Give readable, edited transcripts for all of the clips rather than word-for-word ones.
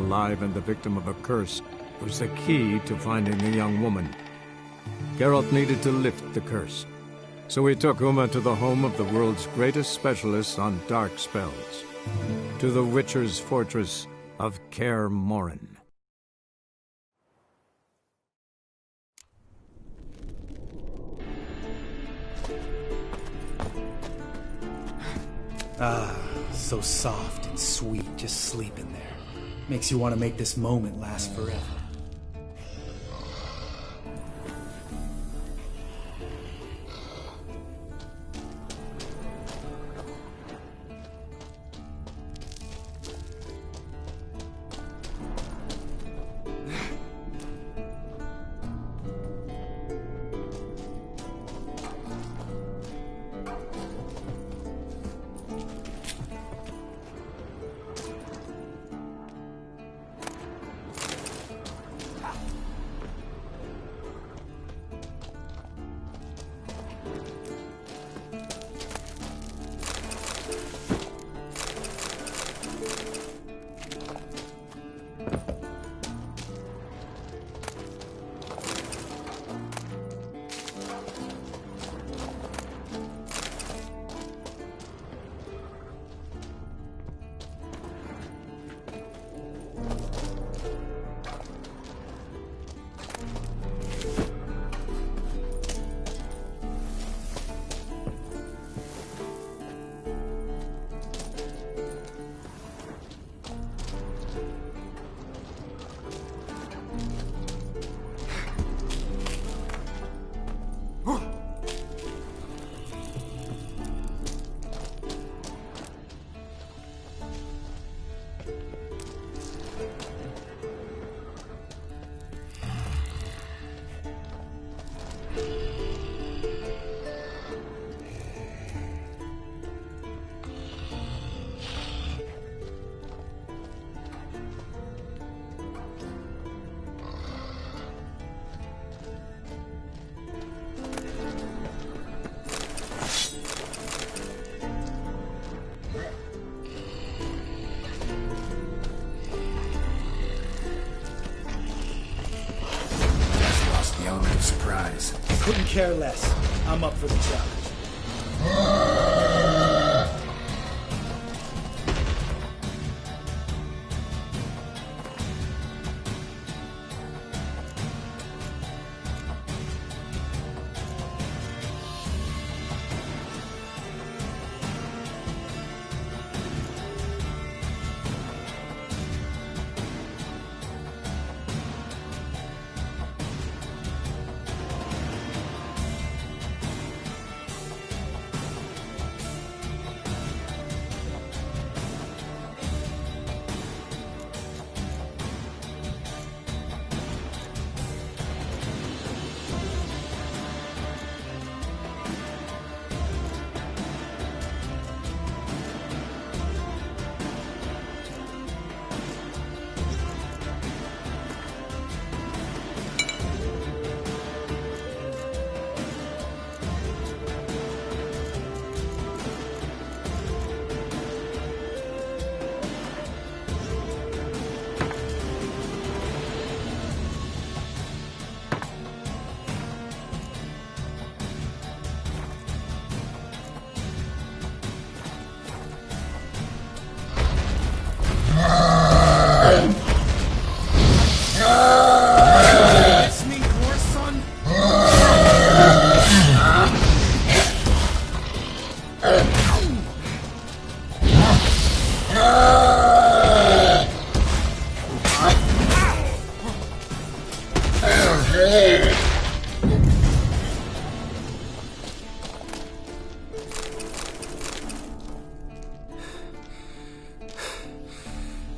alive and the victim of a curse was the key to finding the young woman. Geralt needed to lift the curse, so he took Uma to the home of the world's greatest specialist on dark spells, to the Witcher's fortress of Kaer Morhen. Ah, so soft and sweet just sleeping there. Makes you want to make this moment last forever. Surprise. Couldn't care less. I'm up for the challenge.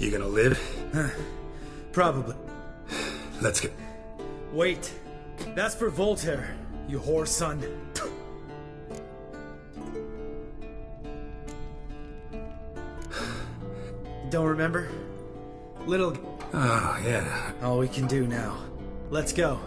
You gonna live? Probably. Let's get... Wait. That's for Voltaire, you whore son. Don't remember? Little... Oh, yeah. All we can do now. Let's go.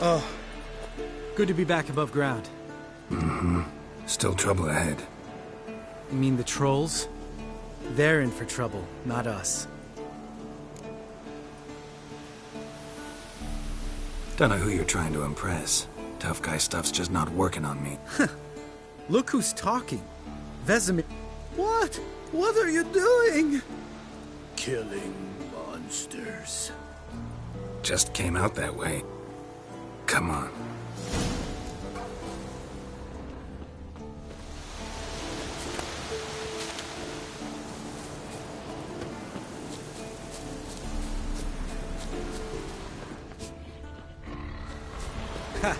Oh, good to be back above ground. Mm-hmm. Still trouble ahead. You mean the trolls? They're in for trouble, not us. Don't know who you're trying to impress. Tough guy stuff's just not working on me. Look who's talking. Vesemir. What? What are you doing? Killing monsters. Just came out that way. Come on. Ha!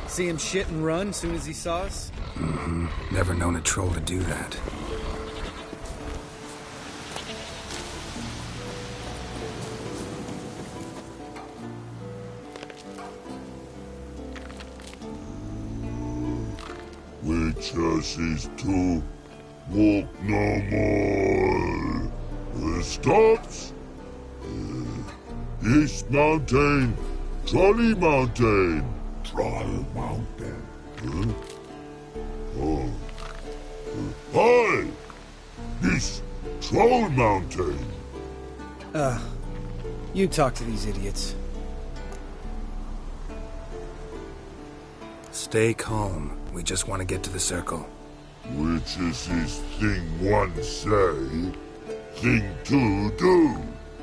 See him shit and run soon as he saw us? Mm-hmm. Never known a troll to do that. Witches is to walk no more. Stops. East Mountain, Trolley Mountain. Troll Mountain. Huh? Oh. Hi! This Troll Mountain. You talk to these idiots. Stay calm. We just want to get to the circle. Witches is thing one say, thing two do,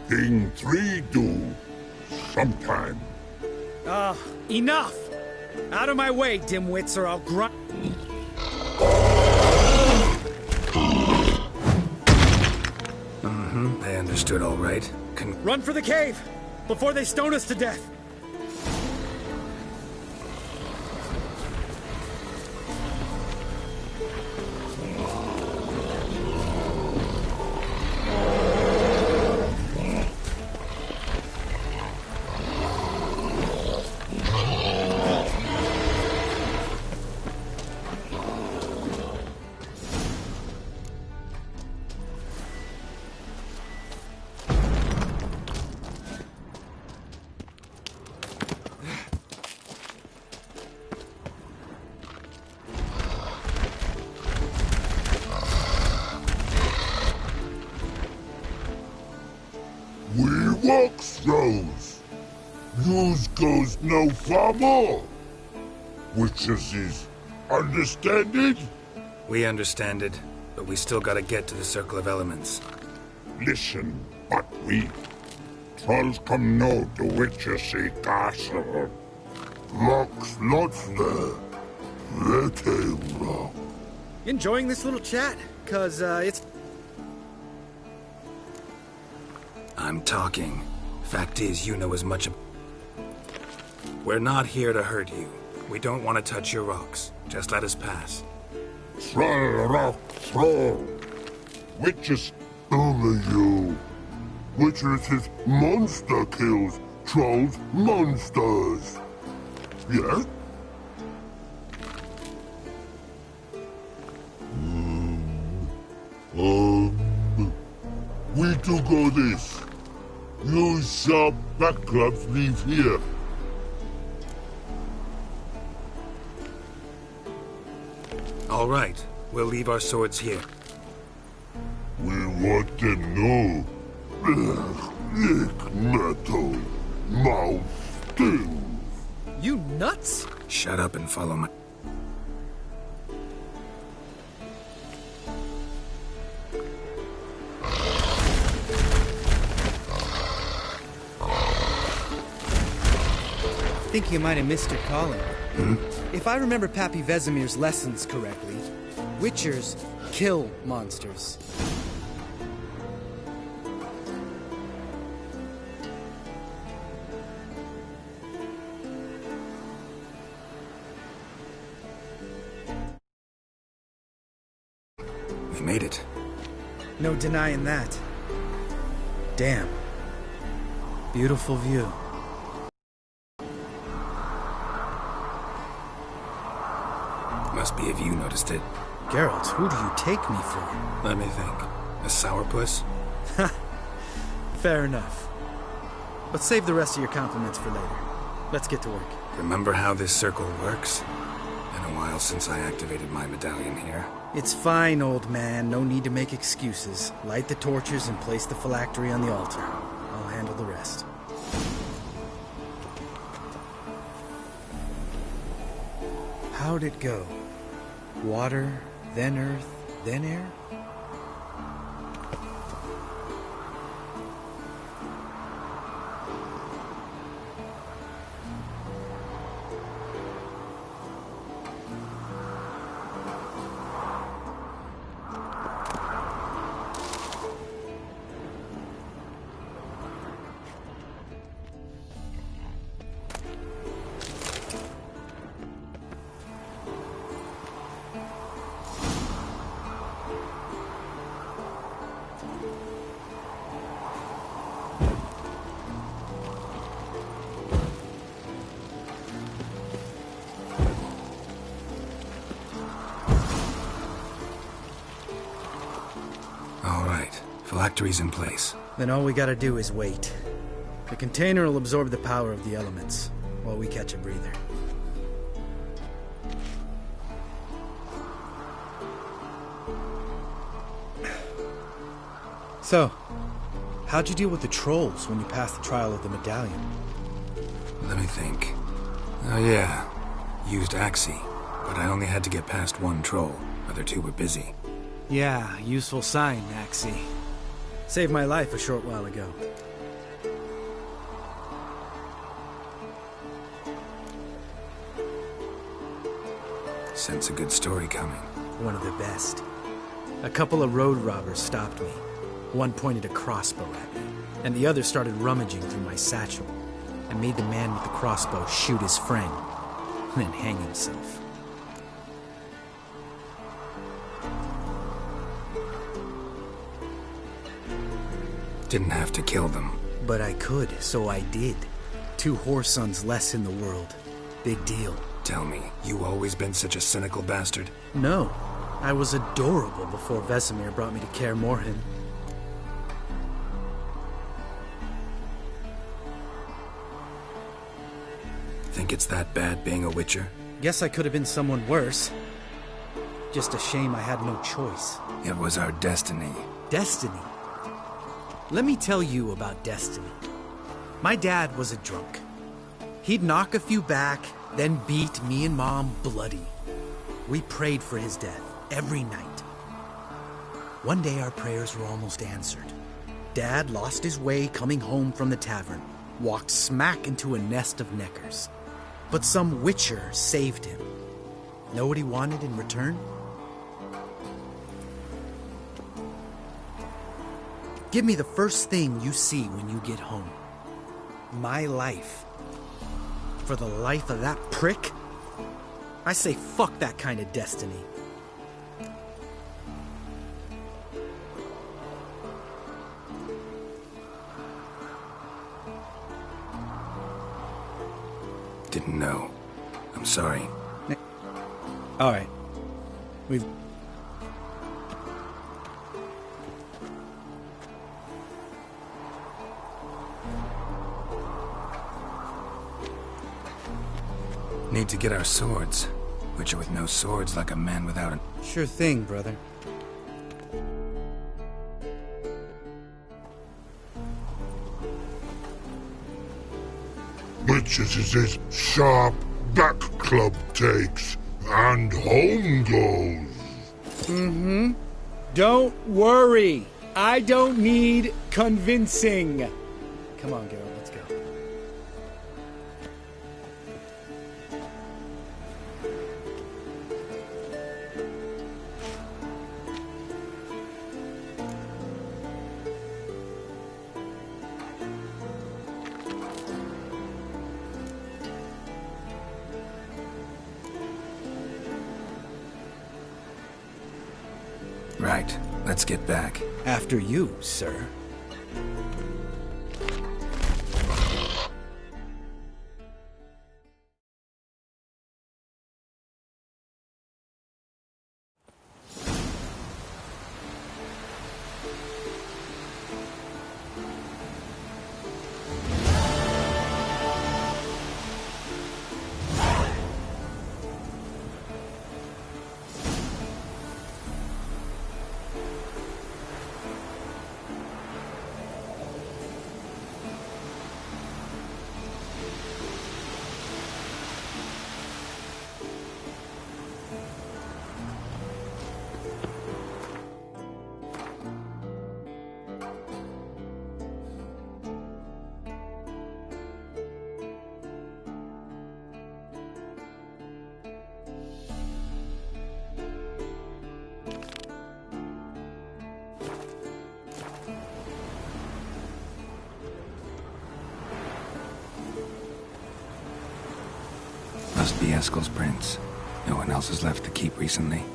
thing three do, sometime. Enough! Out of my way, dimwits, or I'll grunt. Mm-hmm. I understood all right. Run for the cave! Before they stone us to death! We walk throws. News goes no far more. Witches is understand it? We understand it, but we still gotta get to the Circle of Elements. Listen, but we trolls come no to Witchessy Castle. Locks lots there. Let him rock. Enjoying this little chat? Cause, it's... I'm talking. Fact is, you know as much. We're not here to hurt you. We don't want to touch your rocks. Just let us pass. Troll rock troll. Witches only you. Witches is monster kills. Trolls monsters. Yeah? We do go this. You shall backups leave here. All right. We'll leave our swords here. We want them know. Lick metal. Mouth stings. You nuts? Shut up and follow my... I think you might have missed your calling. If I remember Pappy Vesemir's lessons correctly, Witchers kill monsters. We've made it. No denying that. Damn. Beautiful view. Must be if you noticed it. Geralt, who do you take me for? Let me think. A sourpuss? Fair enough. But save the rest of your compliments for later. Let's get to work. Remember how this circle works? Been a while since I activated my medallion here. It's fine, old man. No need to make excuses. Light the torches and place the phylactery on the altar. I'll handle the rest. How'd it go? Water, then earth, then air? Phylactery's in place. Then all we gotta do is wait. The container will absorb the power of the elements, while we catch a breather. So, how'd you deal with the trolls when you passed the trial of the medallion? Let me think. Oh yeah, used Axie, but I only had to get past one troll. Other two were busy. Yeah, useful sign, Axie. Saved my life a short while ago. Sense a good story coming. One of the best. A couple of road robbers stopped me. One pointed a crossbow at me, and the other started rummaging through my satchel. I made the man with the crossbow shoot his friend, and then hang himself. Didn't have to kill them. But I could, so I did. 2 whoresons less in the world. Big deal. Tell me, you always been such a cynical bastard? No. I was adorable before Vesemir brought me to Kaer Morhen. Think it's that bad being a Witcher? Guess I could have been someone worse. Just a shame I had no choice. It was our destiny. Destiny? Let me tell you about destiny. My dad was a drunk. He'd knock a few back, then beat me and Mom bloody. We prayed for his death every night. One day our prayers were almost answered. Dad lost his way coming home from the tavern, walked smack into a nest of neckers. But some Witcher saved him. Know what he wanted in return? Give me the first thing you see when you get home. My life. For the life of that prick? I say fuck that kind of destiny. Didn't know. I'm sorry. All right. We've... Need to get our swords. Witcher with no swords like a man without an... Sure thing, brother. Witches is this sharp back club takes, and home goes. Don't worry. I don't need convincing. Come on, Geralt, let's go. Right. Let's get back. After you, sir. Must be Eskel's prints. No one else has left to keep recently.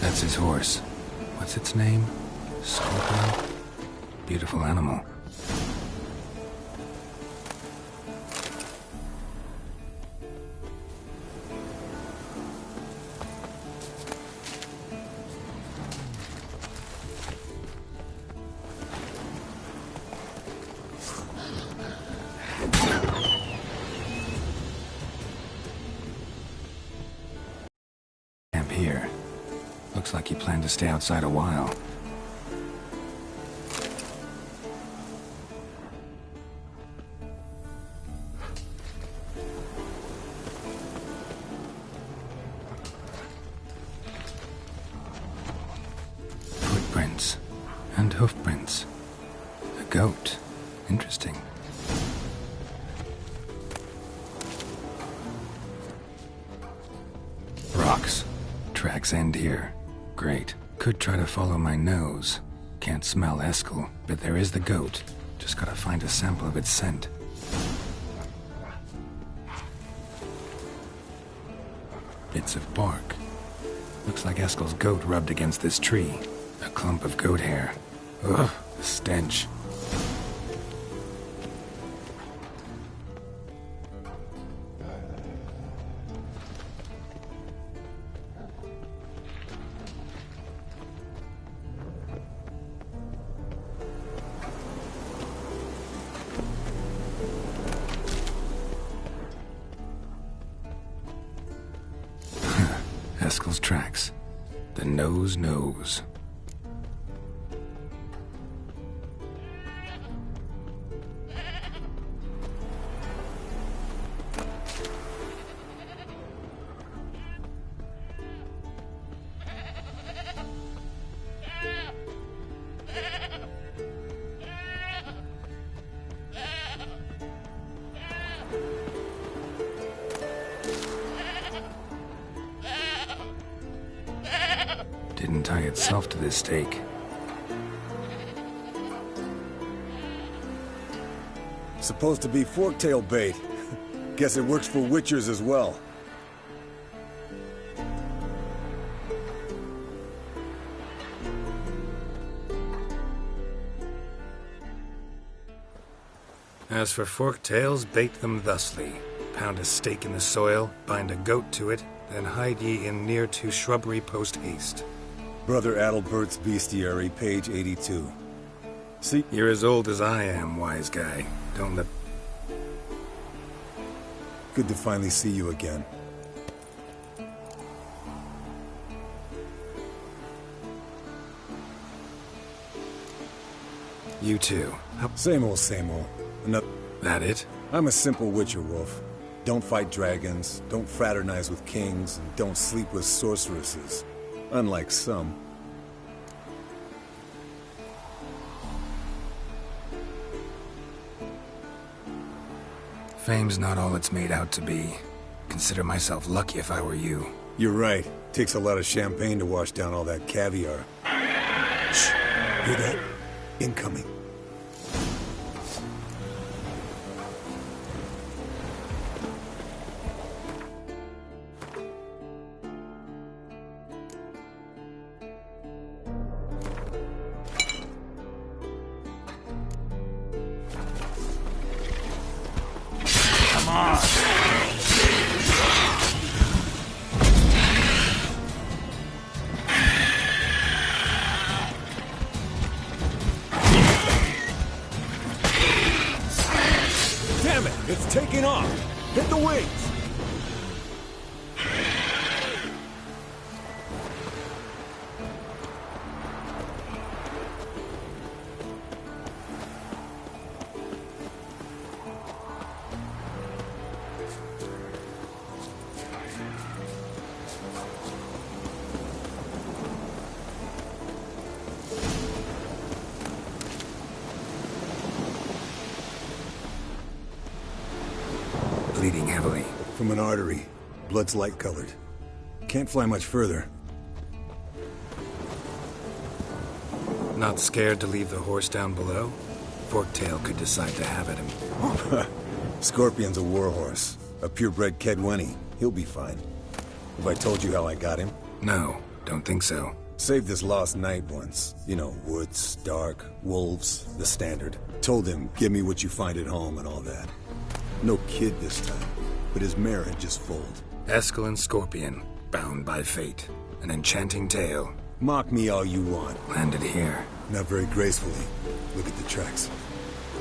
That's his horse. What's its name? Scorpion? Beautiful animal. Camp here. Looks like he planned to stay outside a while. Footprints and hoofprints. A goat. Interesting. Rocks. Tracks end here. Great. Could try to follow my nose. Can't smell Eskel, but there is the goat. Just gotta find a sample of its scent. Bits of bark. Looks like Eskel's goat rubbed against this tree. A clump of goat hair. Ugh, the stench. Eskel's tracks. The nose knows. Didn't tie itself to this stake. Supposed to be forktail bait. Guess it works for witchers as well. As for forktails, bait them thusly. Pound a stake in the soil, bind a goat to it, then hide ye in near to shrubbery post haste. Brother Adalbert's Bestiary, page 82. See? You're as old as I am, wise guy. Don't let... Good to finally see you again. You too. Same old, same old. Another... That it? I'm a simple witcher wolf. Don't fight dragons, don't fraternize with kings, and don't sleep with sorceresses. Unlike some. Fame's not all it's made out to be. Consider myself lucky if I were you. You're right. Takes a lot of champagne to wash down all that caviar. Shh. Hear that? Incoming. Come on! Damn it! It's taking off! Hit the wings! Bleeding heavily. From an artery. Blood's light-colored. Can't fly much further. Not scared to leave the horse down below? Forktail could decide to have at him. Scorpion's a warhorse. A purebred Kedwenny. He'll be fine. Have I told you how I got him? No, don't think so. Saved this lost knight once. You know, woods, dark, wolves, the standard. Told him, give me what you find at home and all that. No kid this time, but his mare had just foaled. Eskel Scorpion, bound by fate. An enchanting tale. Mock me all you want. Landed here. Not very gracefully. Look at the tracks.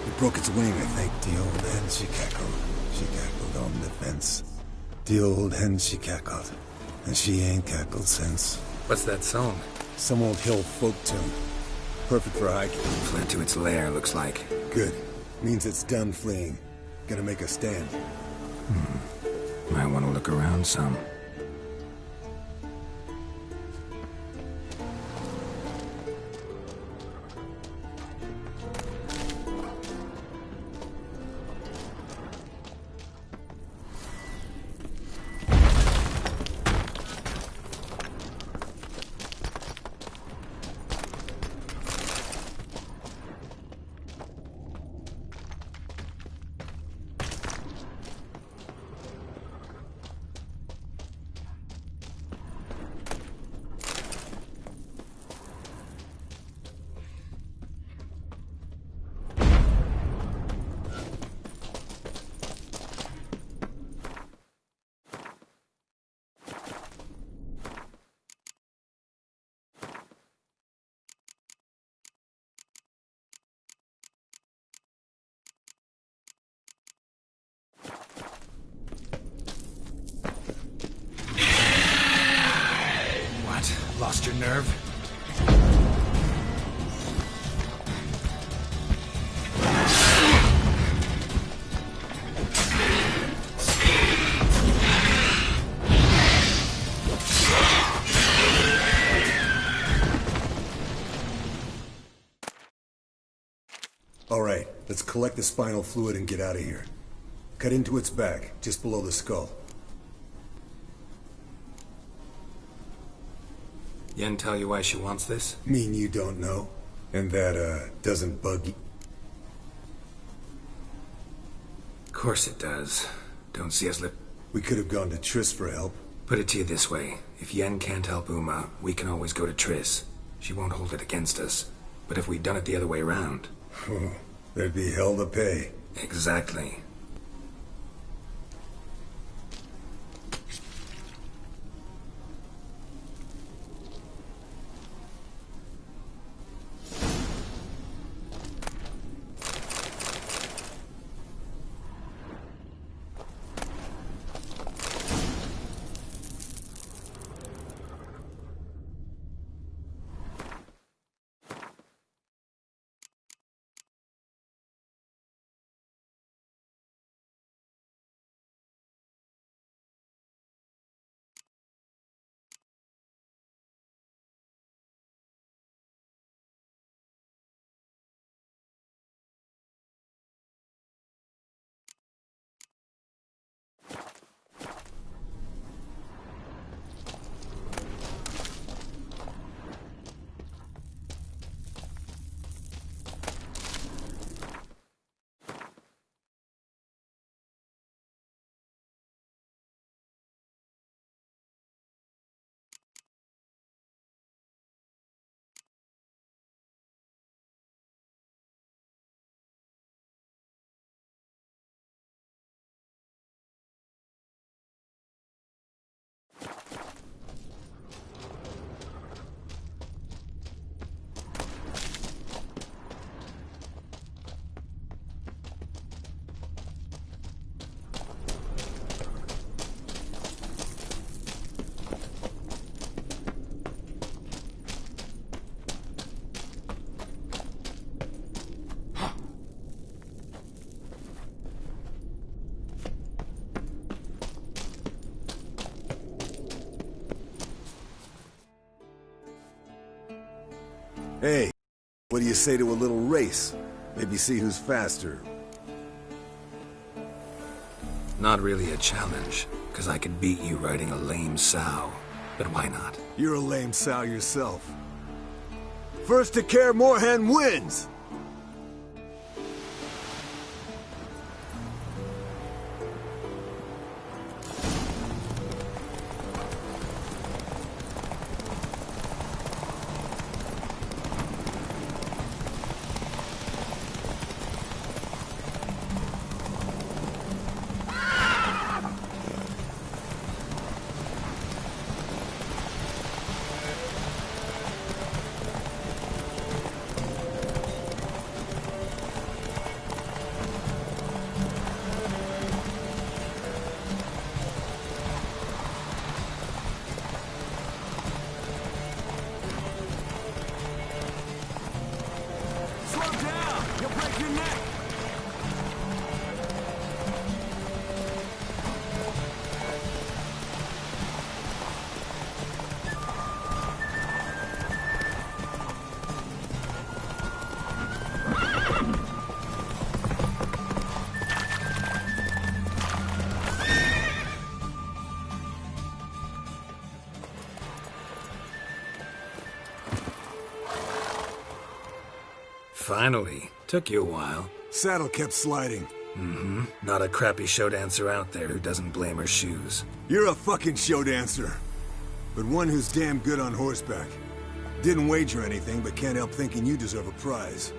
It broke its wing, I think. The old hen, she cackled. She cackled on the fence. The old hen, she cackled. And she ain't cackled since. What's that song? Some old hill folk tune. Perfect for hiking. Fled to its lair, looks like. Good. Means it's done fleeing. Gonna make a stand. Might want to look around some. Lost your nerve? All right, let's collect the spinal fluid and get out of here. Cut into its back, just below the skull. Yen tell you why she wants this? Mean you don't know? And that, doesn't bug you? Of course it does. Don't see us We could have gone to Triss for help. Put it to you this way. If Yen can't help Uma, we can always go to Triss. She won't hold it against us. But if we'd done it the other way around... There'd be hell to pay. Exactly. Hey, what do you say to a little race? Maybe see who's faster. Not really a challenge, because I could beat you riding a lame sow. But why not? You're a lame sow yourself. First to Kaer Morhen wins! Finally. Took you a while. Saddle kept sliding. Mm-hmm. Not a crappy show dancer out there who doesn't blame her shoes. You're a fucking show dancer. But one who's damn good on horseback. Didn't wager anything, but can't help thinking you deserve a prize.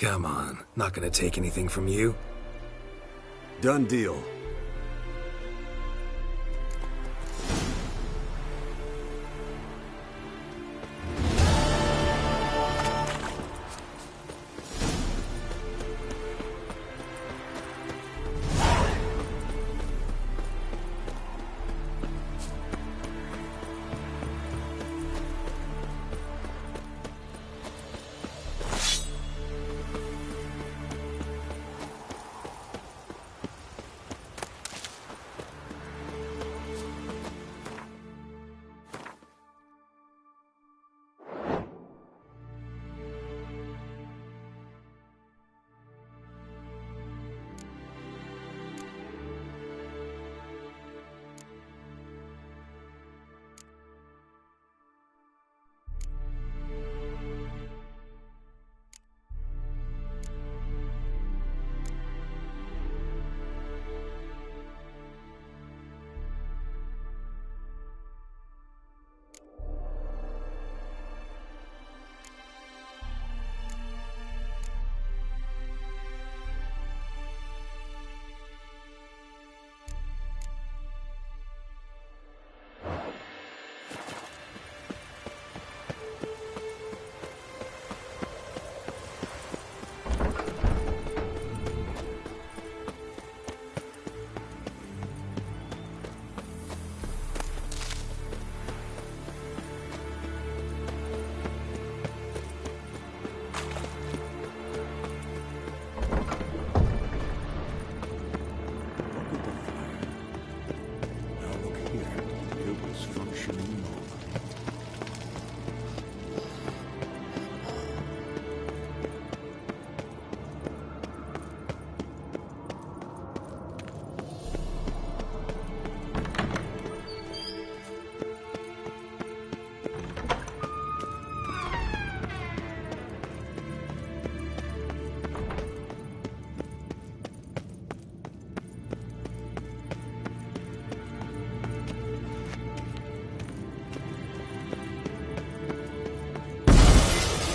Come on, not gonna take anything from you? Done deal.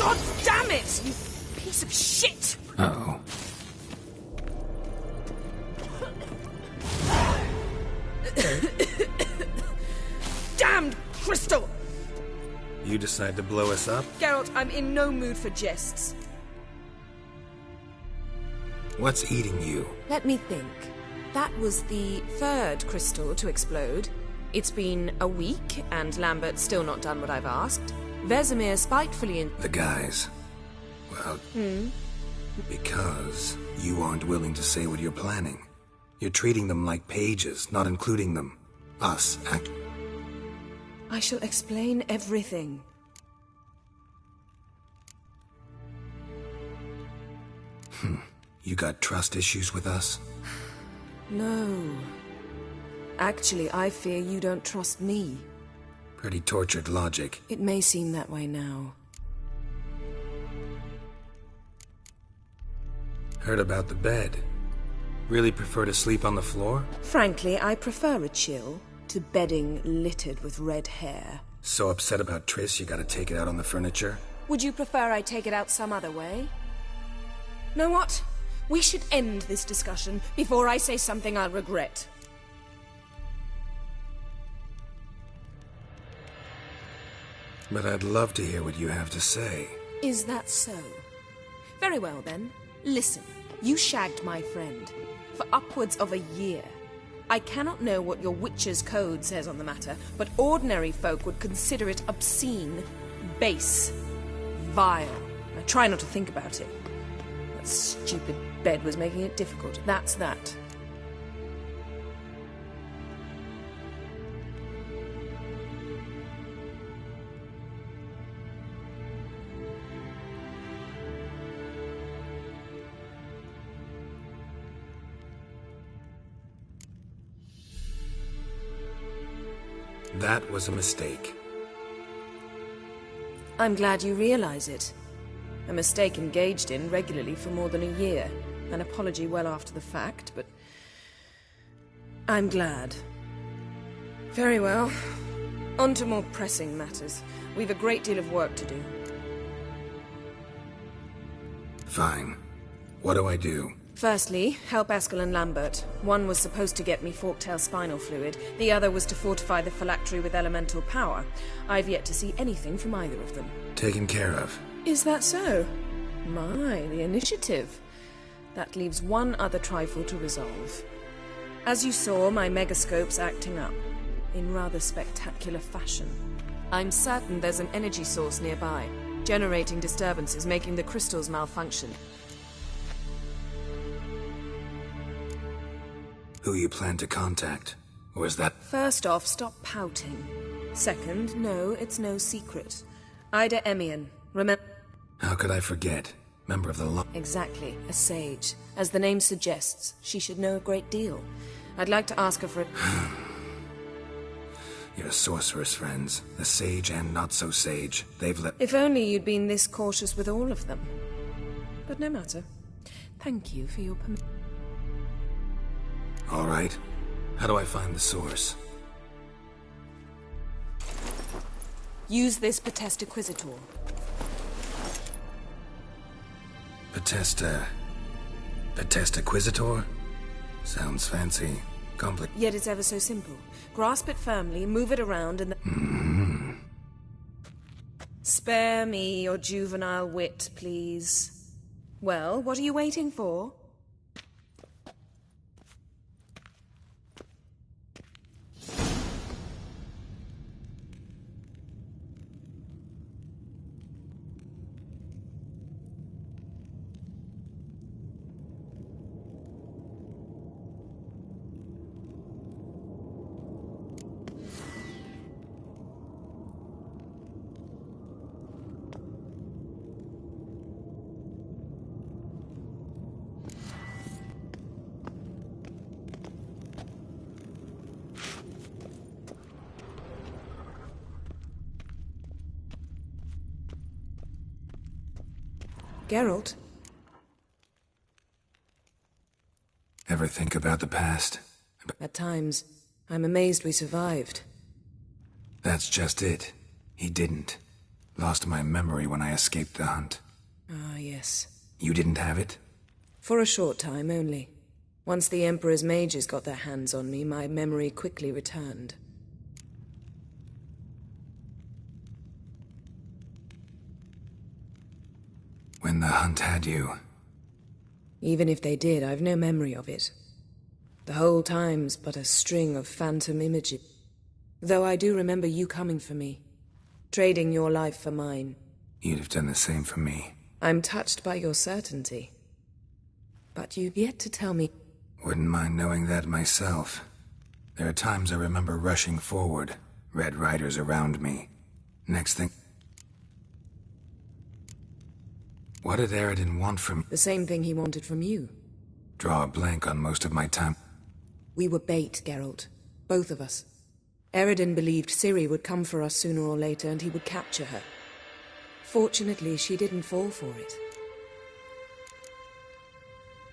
God damn it, you piece of shit! Uh-oh. Damned crystal! You decide to blow us up? Geralt, I'm in no mood for jests. What's eating you? Let me think. That was the third crystal to explode. It's been a week, and Lambert's still not done what I've asked. Vesemir spitefully The guys. Well... Because you aren't willing to say what you're planning. You're treating them like pages, not including them. Us, I shall explain everything. You got trust issues with us? No. Actually, I fear you don't trust me. Pretty tortured logic. It may seem that way now. Heard about the bed. Really prefer to sleep on the floor? Frankly, I prefer a chill to bedding littered with red hair. So upset about Triss you gotta take it out on the furniture? Would you prefer I take it out some other way? Know what? We should end this discussion before I say something I'll regret. But I'd love to hear what you have to say. Is that so? Very well then. Listen, you shagged my friend for upwards of a year. I cannot know what your Witcher's Code says on the matter, but ordinary folk would consider it obscene, base, vile. I try not to think about it. That stupid bed was making it difficult. That's that. That was a mistake. I'm glad you realize it. A mistake engaged in regularly for more than a year. An apology well after the fact, but... I'm glad. Very well. On to more pressing matters. We've a great deal of work to do. Fine. What do I do? Firstly, help Eskel and Lambert. One was supposed to get me forktail spinal fluid. The other was to fortify the phylactery with elemental power. I've yet to see anything from either of them. Taken care of. Is that so? My, the initiative. That leaves one other trifle to resolve. As you saw, my megascope's acting up. In rather spectacular fashion. I'm certain there's an energy source nearby, generating disturbances, making the crystals malfunction. Who you plan to contact? Or is that... First off, stop pouting. Second, no, it's no secret. Ida Emian, remember... How could I forget? Member of the law... Exactly, a sage. As the name suggests, she should know a great deal. I'd like to ask her for... Your sorceress friends, the sage and not-so-sage, they've let... If only you'd been this cautious with all of them. But no matter. Thank you for your permission. All right. How do I find the source? Use this Potesta Quisitor. Potesta Quisitor? Sounds fancy. Yet it's ever so simple. Grasp it firmly, move it around, and then... Spare me your juvenile wit, please. Well, what are you waiting for? Geralt? Ever think about the past? At times. I'm amazed we survived. That's just it. He didn't. Lost my memory when I escaped the hunt. Ah, yes. You didn't have it? For a short time only. Once the Emperor's mages got their hands on me, my memory quickly returned. When the hunt had you? Even if they did, I've no memory of it. The whole time's but a string of phantom images. Though I do remember you coming for me, trading your life for mine. You'd have done the same for me. I'm touched by your certainty. But you've yet to tell me... Wouldn't mind knowing that myself. There are times I remember rushing forward, Red Riders around me. Next thing... What did Aridin want from me? The same thing he wanted from you. Draw a blank on most of my time. We were bait, Geralt. Both of us. Aridin believed Ciri would come for us sooner or later and he would capture her. Fortunately, she didn't fall for it.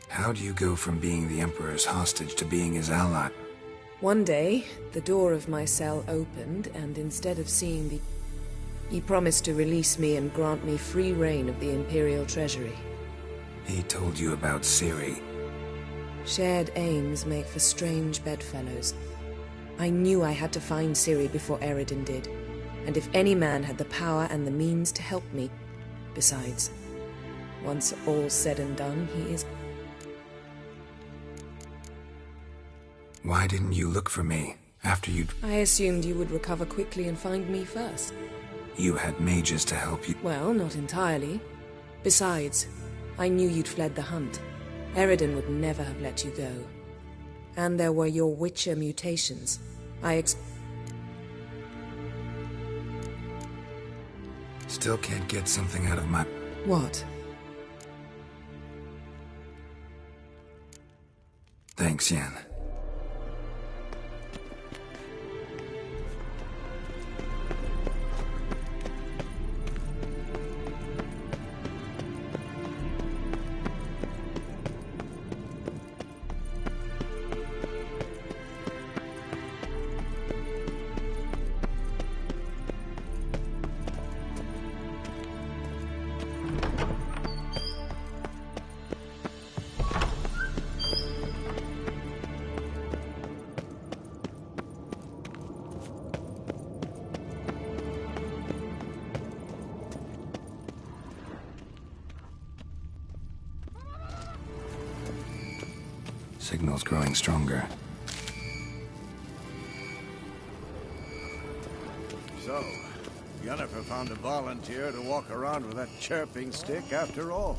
How do you go from being the Emperor's hostage to being his ally? One day, the door of my cell opened, and instead of seeing the... He promised to release me and grant me free reign of the Imperial Treasury. He told you about Ciri. Shared aims make for strange bedfellows. I knew I had to find Ciri before Aridin did, and if any man had the power and the means to help me... Besides, once all's said and done, he is... Why didn't you look for me after you'd... I assumed you would recover quickly and find me first. You had mages to help you. Well, not entirely. Besides, I knew you'd fled the hunt. Aridin would never have let you go. And there were your Witcher mutations. Still can't get something out of my... What? Thanks, Yen. Signal's growing stronger. So, Yennefer found a volunteer to walk around with that chirping stick after all.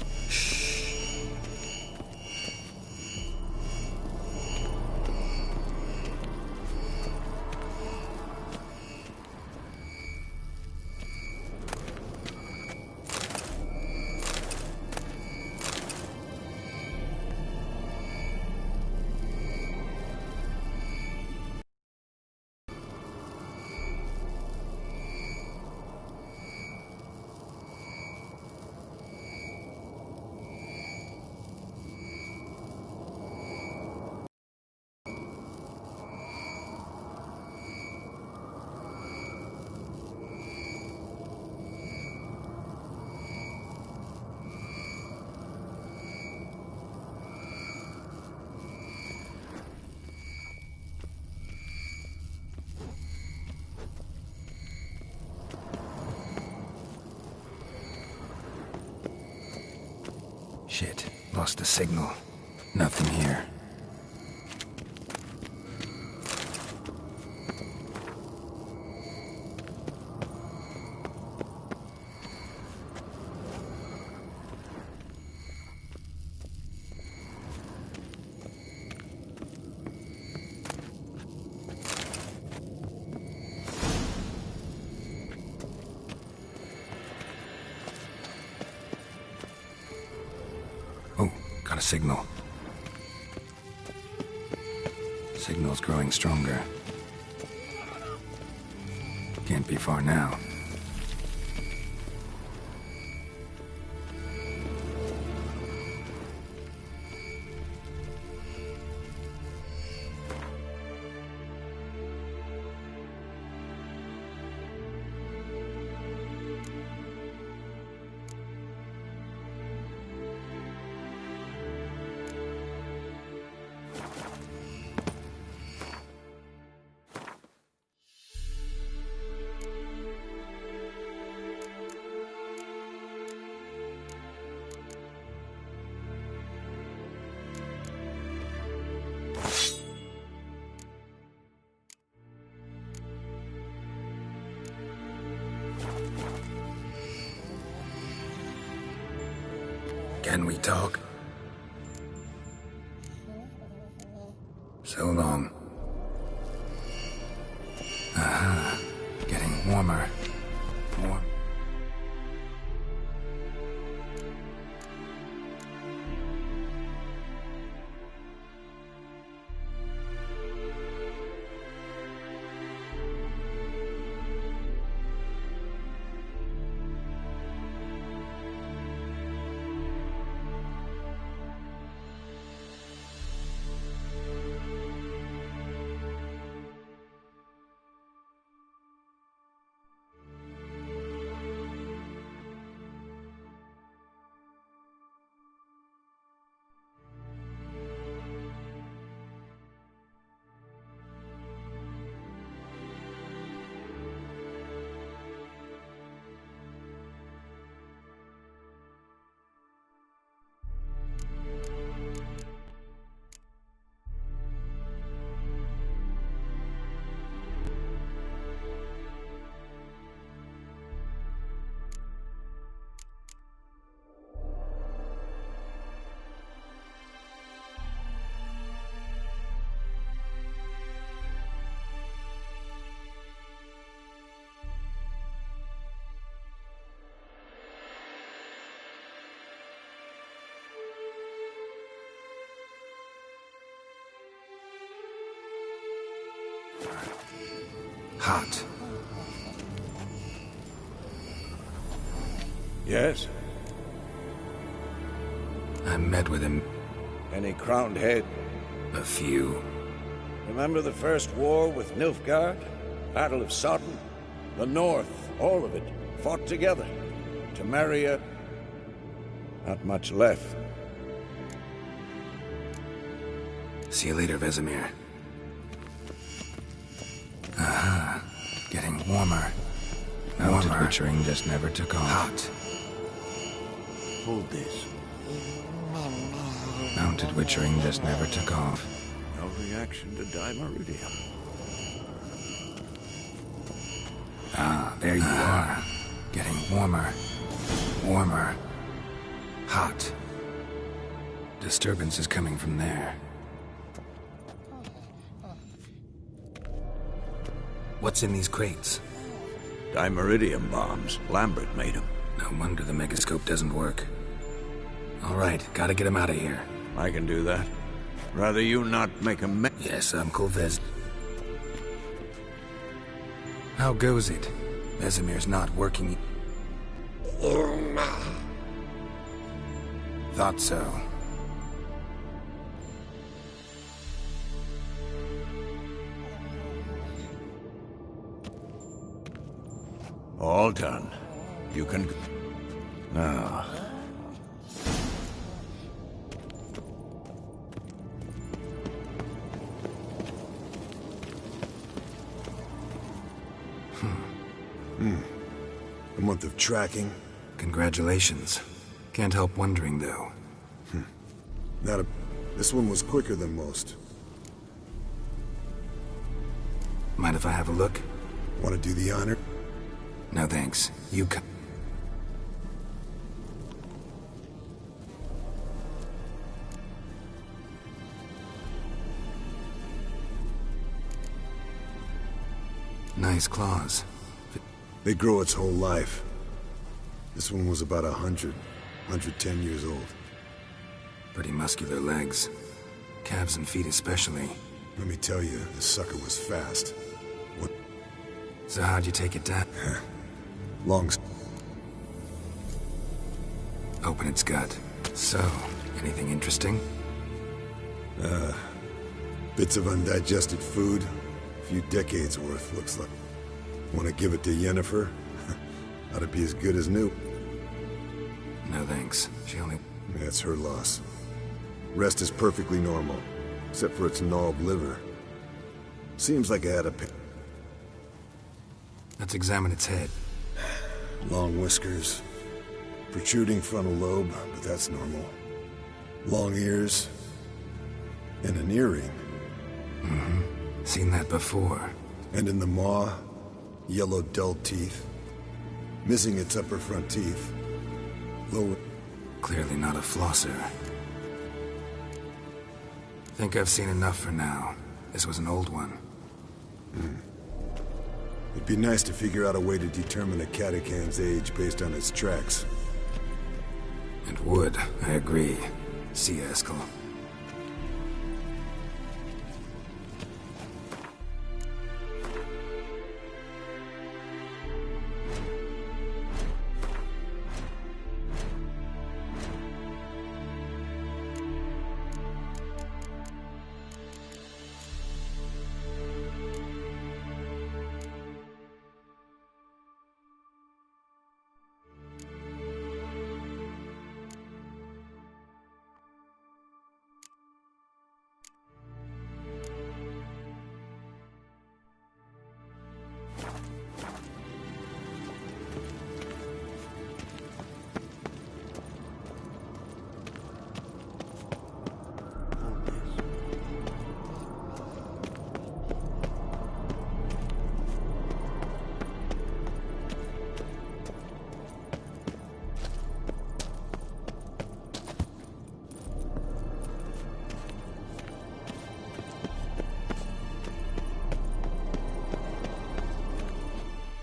Shit, lost the signal. Nothing here. Got a signal. Signal's growing stronger. Can't be far now. Can we talk? So long. Aha. Getting warmer. Warm. Hot. Yes? I met with him. Any crowned head? A few. Remember the first war with Nilfgaard? Battle of Sodden? The North, all of it, fought together. Temeria... not much left. See you later, Vesemir. Aha. Getting warmer. Mounted witchering just never took off. Hot. Hold this. Mounted witchering just never took off. No reaction to dimeridium. Ah, there you are. Getting warmer. Warmer. Hot. Disturbance is coming from there. What's in these crates? Dimeridium bombs. Lambert made them. No wonder the megascope doesn't work. All right, gotta get him out of here. I can do that. Rather you not make a mess. Yes, Uncle Vez. How goes it? Vesemir's not working. Thought so. All done. You can... Now... A month of tracking. Congratulations. Can't help wondering, though. This one was quicker than most. Mind if I have a look? Want to do the honor? No thanks. You come. Nice claws. They grow its whole life. This one was about 110 years old. Pretty muscular legs. Calves and feet especially. Let me tell you, this sucker was fast. What? So how'd you take it down? Long... Open its gut. So, anything interesting? Bits of undigested food. A few decades worth, looks like. Want to give it to Yennefer? Ought to be as good as new. No thanks. She only... That's her loss. Rest is perfectly normal, except for its gnawed liver. Seems like I had a... Let's examine its head. Long whiskers. Protruding frontal lobe, but that's normal. Long ears. And an earring. Mm-hmm. Seen that before. And in the maw, yellow dull teeth. Missing its upper front teeth. Lower... Clearly not a flosser. Think I've seen enough for now. This was an old one. It'd be nice to figure out a way to determine a catacan's age based on its tracks. It would, I agree. See ya, Eskel.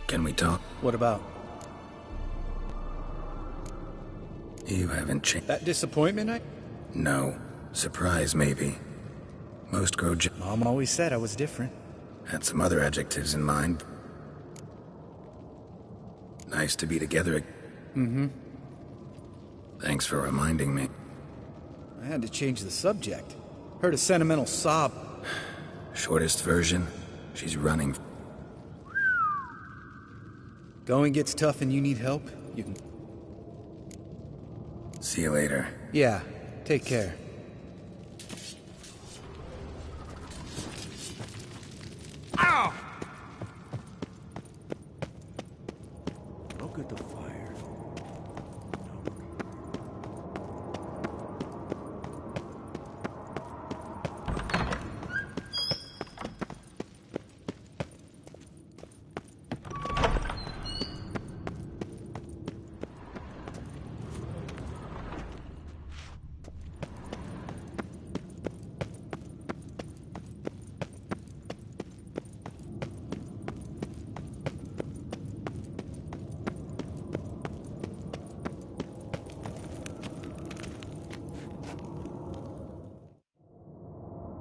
Can we talk? What about? You haven't changed. That disappointment No. Surprise, maybe. Most grow Mom always said I was different. Had some other adjectives in mind. Nice to be together. Mm-hmm. Thanks for reminding me. I had to change the subject. Heard a sentimental sob. Shortest version, she's running. Going gets tough and you need help, you can... See you later. Yeah, take care. Ow! Look at the fire.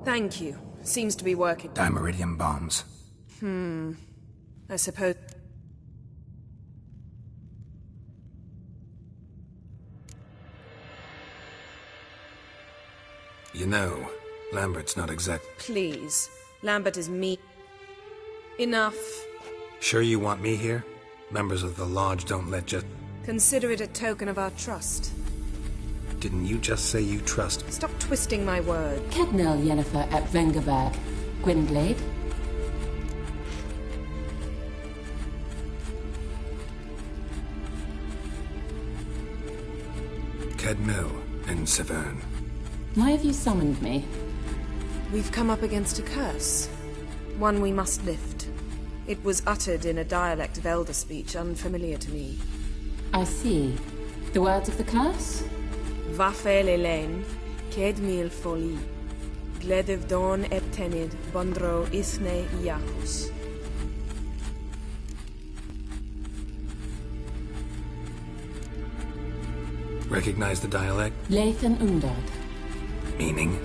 Thank you. Seems to be working. Dimeridium bombs. I suppose... You know, Lambert's not exact. Please. Lambert is me. Enough. Sure you want me here? Members of the Lodge don't let just... Consider it a token of our trust. Didn't you just say you trust? Stop twisting my word. Kednel Yennefer at Vengerberg. Gwynblade. Kedmil and Severn. Why have you summoned me? We've come up against a curse. One we must lift. It was uttered in a dialect of Elder speech unfamiliar to me. I see. The words of the curse? Vafel Elaine, Kedmil Foli, Gledev Don Eptenid, Bondro Isne Iacus. Recognize the dialect? Lathan Undod. Meaning?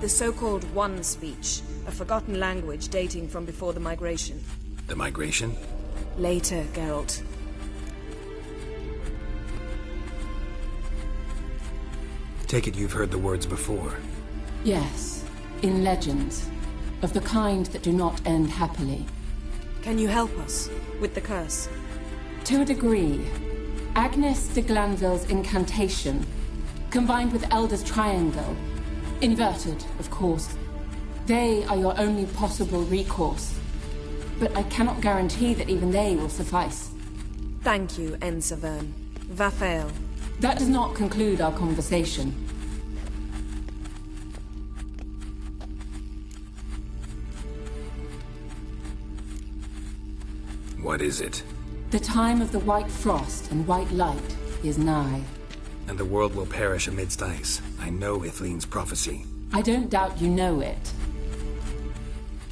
The so-called One speech, a forgotten language dating from before the migration. The migration? Later, Geralt. Take it you've heard the words before. Yes, in legends. Of the kind that do not end happily. Can you help us with the curse? To a degree. Agnes de Glanville's incantation, combined with Elder's triangle, inverted, of course. They are your only possible recourse. But I cannot guarantee that even they will suffice. Thank you, Severn. Vafel. That does not conclude our conversation. What is it? The time of the white frost and white light is nigh. And the world will perish amidst ice. I know Ithleen's prophecy. I don't doubt you know it.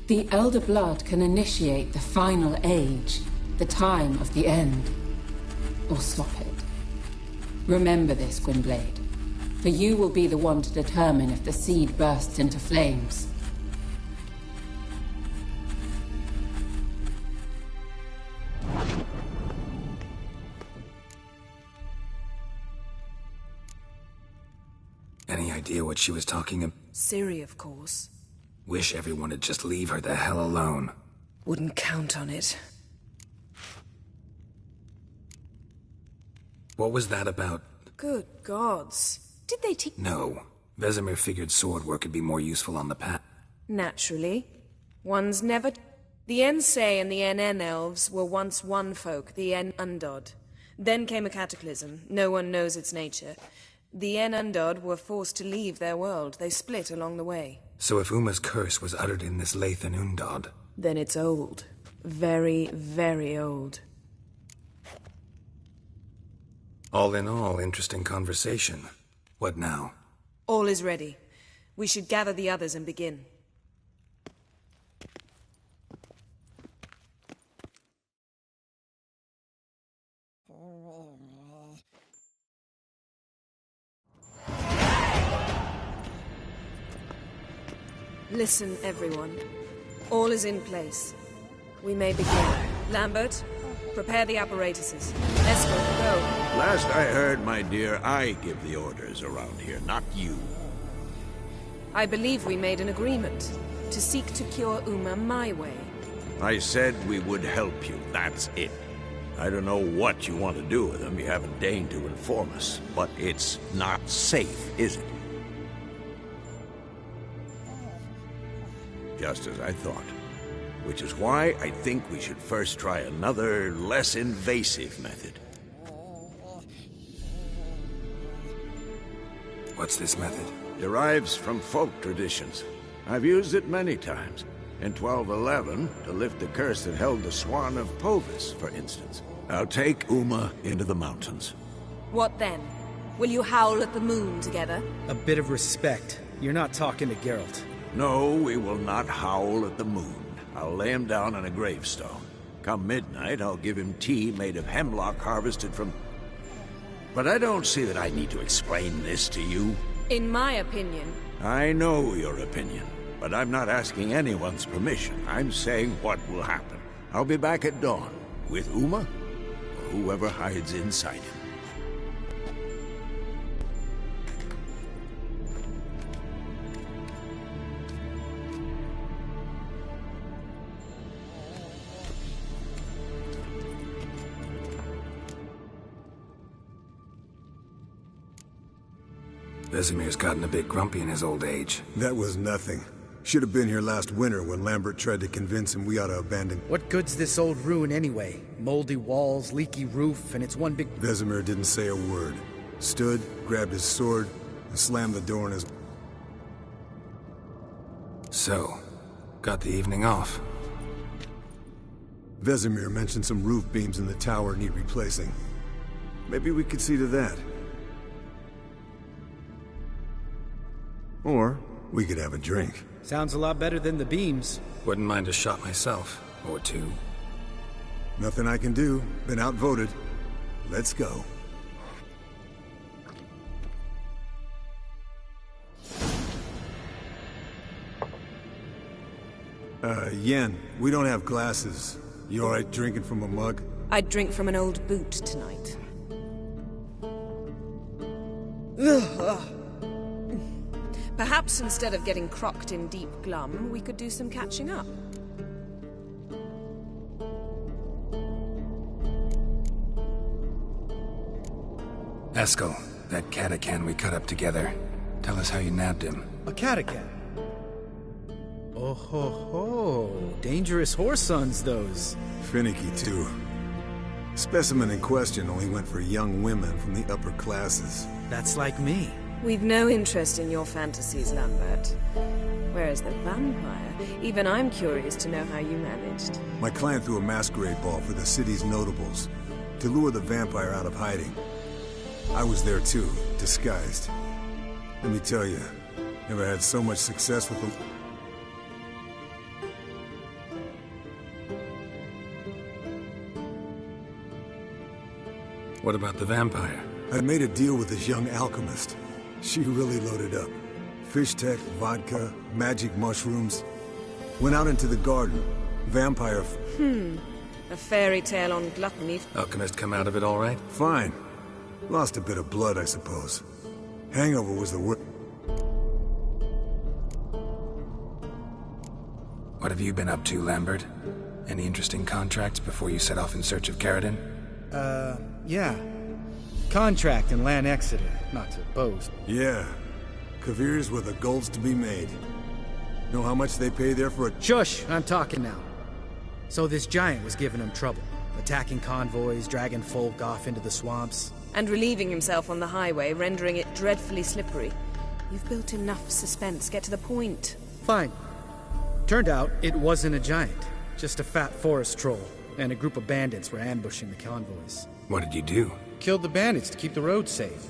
The Elder Blood can initiate the final age, the time of the end. Or stop it. Remember this, Gwynblade. For you will be the one to determine if the seed bursts into flames. Any idea what she was talking about? Ciri, of course. Wish everyone would just leave her the hell alone. Wouldn't count on it. What was that about? Good gods. Did they teach? No. Vesemir figured sword work could be more useful on the path. Naturally. One's never... The Ensei and the NN elves were once one folk, the En Undod. Then came a cataclysm. No one knows its nature. The En Undod were forced to leave their world. They split along the way. So if Uma's curse was uttered in this Lathan Undod... Then it's old. Very, very old. All in all, interesting conversation. What now? All is ready. We should gather the others and begin. Listen, everyone. All is in place. We may begin. Lambert, prepare the apparatuses. Esco, go. Last I heard, my dear, I give the orders around here, not you. I believe we made an agreement to seek to cure Uma my way. I said we would help you, that's it. I don't know what you want to do with them, you haven't deigned to inform us. But it's not safe, is it? Just as I thought. Which is why I think we should first try another, less invasive method. What's this method? Derives from folk traditions. I've used it many times. In 1211, to lift the curse that held the Swan of Povis, for instance. I'll take Uma into the mountains. What then? Will you howl at the moon together? A bit of respect. You're not talking to Geralt. No, we will not howl at the moon. I'll lay him down on a gravestone. Come midnight, I'll give him tea made of hemlock harvested from... But I don't see that I need to explain this to you. In my opinion... I know your opinion, but I'm not asking anyone's permission. I'm saying what will happen. I'll be back at dawn, with Uma, or whoever hides inside him. Vesemir's gotten a bit grumpy in his old age. That was nothing. Should have been here last winter when Lambert tried to convince him we ought to abandon... What good's this old ruin anyway? Moldy walls, leaky roof, and it's one big... Vesemir didn't say a word. Stood, grabbed his sword, and slammed the door in his... So, got the evening off. Vesemir mentioned some roof beams in the tower need replacing. Maybe we could see to that. Or we could have a drink. Sounds a lot better than the beams. Wouldn't mind a shot myself, or two. Nothing I can do. Been outvoted. Let's go. Yen, we don't have glasses. You alright drinking from a mug? I'd drink from an old boot tonight. Perhaps instead of getting crocked in deep glum, we could do some catching up. Eskel, that catacan we cut up together. Tell us how you nabbed him. A catacan? Oh ho ho. Dangerous horse sons, those. Finicky, too. Specimen in question only went for young women from the upper classes. That's like me. We've no interest in your fantasies, Lambert. Whereas the vampire, even I'm curious to know how you managed. My client threw a masquerade ball for the city's notables, to lure the vampire out of hiding. I was there too, disguised. Let me tell you, never had so much success with them. What about the vampire? I made a deal with this young alchemist. She really loaded up. Fish tech, vodka, magic mushrooms. Went out into the garden. Vampire... A fairy tale on gluttony. Alchemist come out of it all right? Fine. Lost a bit of blood, I suppose. Hangover was the worst. What have you been up to, Lambert? Any interesting contracts before you set off in search of Carradine? Yeah. Contract in Lan Exeter, not to boast. Yeah. Kavir's where the gold's to be made. Know how much they pay there for a... Shush! I'm talking now. So this giant was giving him trouble. Attacking convoys, dragging folk off into the swamps. And relieving himself on the highway, rendering it dreadfully slippery. You've built enough suspense. Get to the point. Fine. Turned out, it wasn't a giant. Just a fat forest troll. And a group of bandits were ambushing the convoys. What did you do? Killed the bandits to keep the roads safe.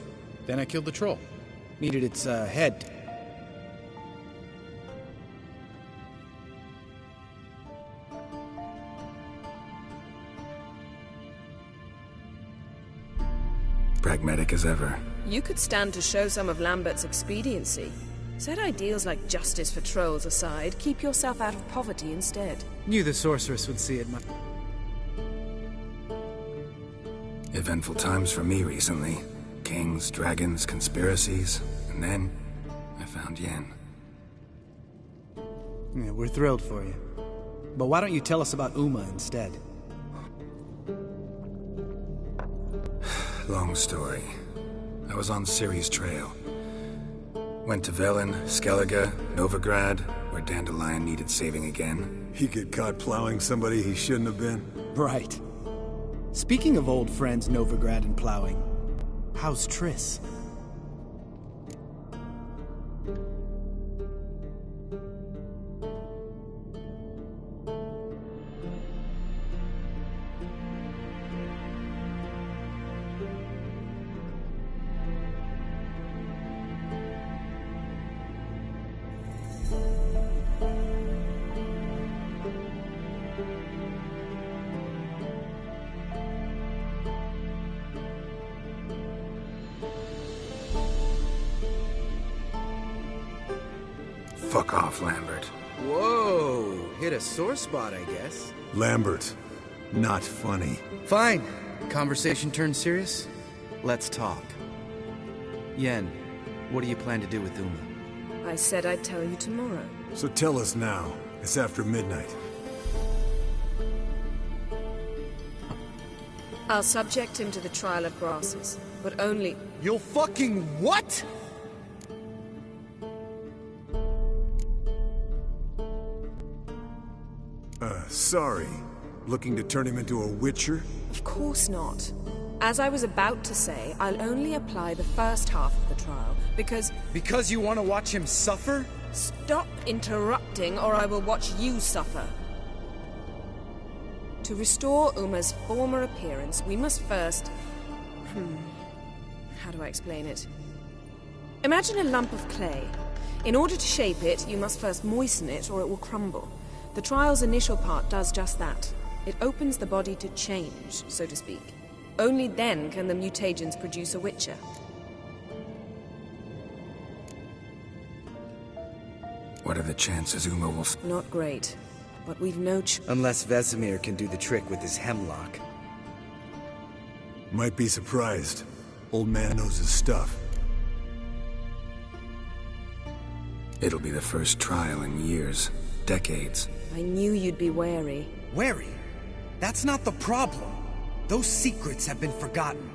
Then I killed the troll. Needed its, head. Pragmatic as ever. You could stand to show some of Lambert's expediency. Set ideals like justice for trolls aside, keep yourself out of poverty instead. Knew the sorceress would see it, Eventful times for me recently. Kings, dragons, conspiracies, and then I found Yen. Yeah, we're thrilled for you. But why don't you tell us about Uma instead? Long story. I was on Ciri's trail. Went to Velen, Skellige, Novigrad, where Dandelion needed saving again. He get caught plowing somebody he shouldn't have been? Right. Speaking of old friends Novigrad and plowing, how's Triss? Fuck off, Lambert. Whoa, hit a sore spot, I guess. Lambert, not funny. Fine. Conversation turned serious? Let's talk. Yen, what do you plan to do with Uma? I said I'd tell you tomorrow. So tell us now. It's after midnight. I'll subject him to the trial of grasses, but only... You'll fucking what?! Sorry. Looking to turn him into a witcher? Of course not. As I was about to say, I'll only apply the first half of the trial, because... Because you want to watch him suffer? Stop interrupting, or I will watch you suffer. To restore Uma's former appearance, we must first... How do I explain it? Imagine a lump of clay. In order to shape it, you must first moisten it, or it will crumble. The trial's initial part does just that. It opens the body to change, so to speak. Only then can the mutagens produce a witcher. What are the chances Uma will... Not great, but we've no Unless Vesemir can do the trick with his hemlock. Might be surprised. Old man knows his stuff. It'll be the first trial in years. Decades. I knew you'd be wary. Wary? That's not the problem. Those secrets have been forgotten,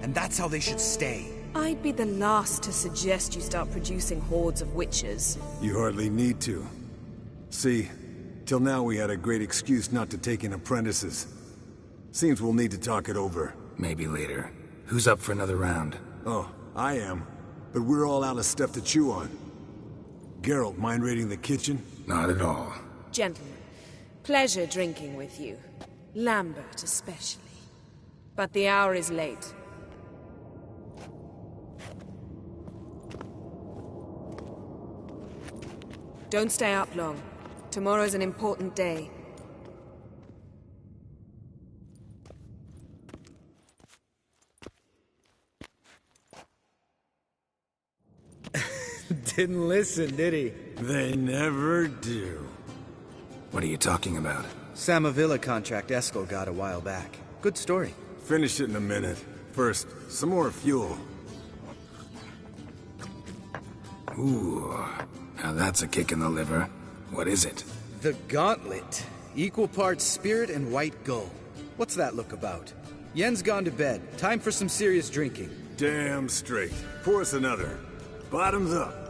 and that's how they should stay. I'd be the last to suggest you start producing hordes of witches. You hardly need to. See, till now we had a great excuse not to take in apprentices. Seems we'll need to talk it over. Maybe later. Who's up for another round? Oh, I am. But we're all out of stuff to chew on. Geralt, mind raiding the kitchen? Not at all. Gentlemen, pleasure drinking with you. Lambert especially. But the hour is late. Don't stay up long. Tomorrow's an important day. Didn't listen, did he? They never do. What are you talking about? Samavilla contract Eskel got a while back. Good story. Finish it in a minute. First, some more fuel. Ooh, now that's a kick in the liver. What is it? The Gauntlet. Equal parts spirit and white gull. What's that look about? Yen's gone to bed. Time for some serious drinking. Damn straight. Pour us another. Bottoms up.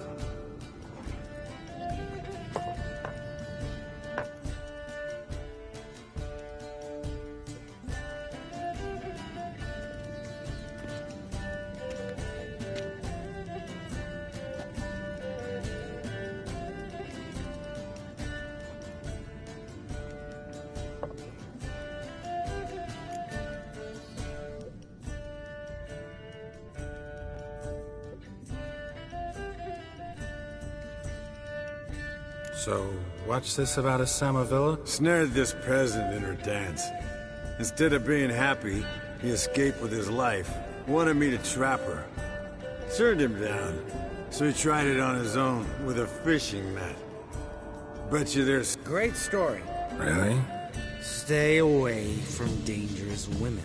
So, what's this about a Samavilla? Snared this peasant in her dance. Instead of being happy, he escaped with his life. Wanted me to trap her. Turned him down, so he tried it on his own with a fishing net. Bet you there's... Great story. Really? Stay away from dangerous women.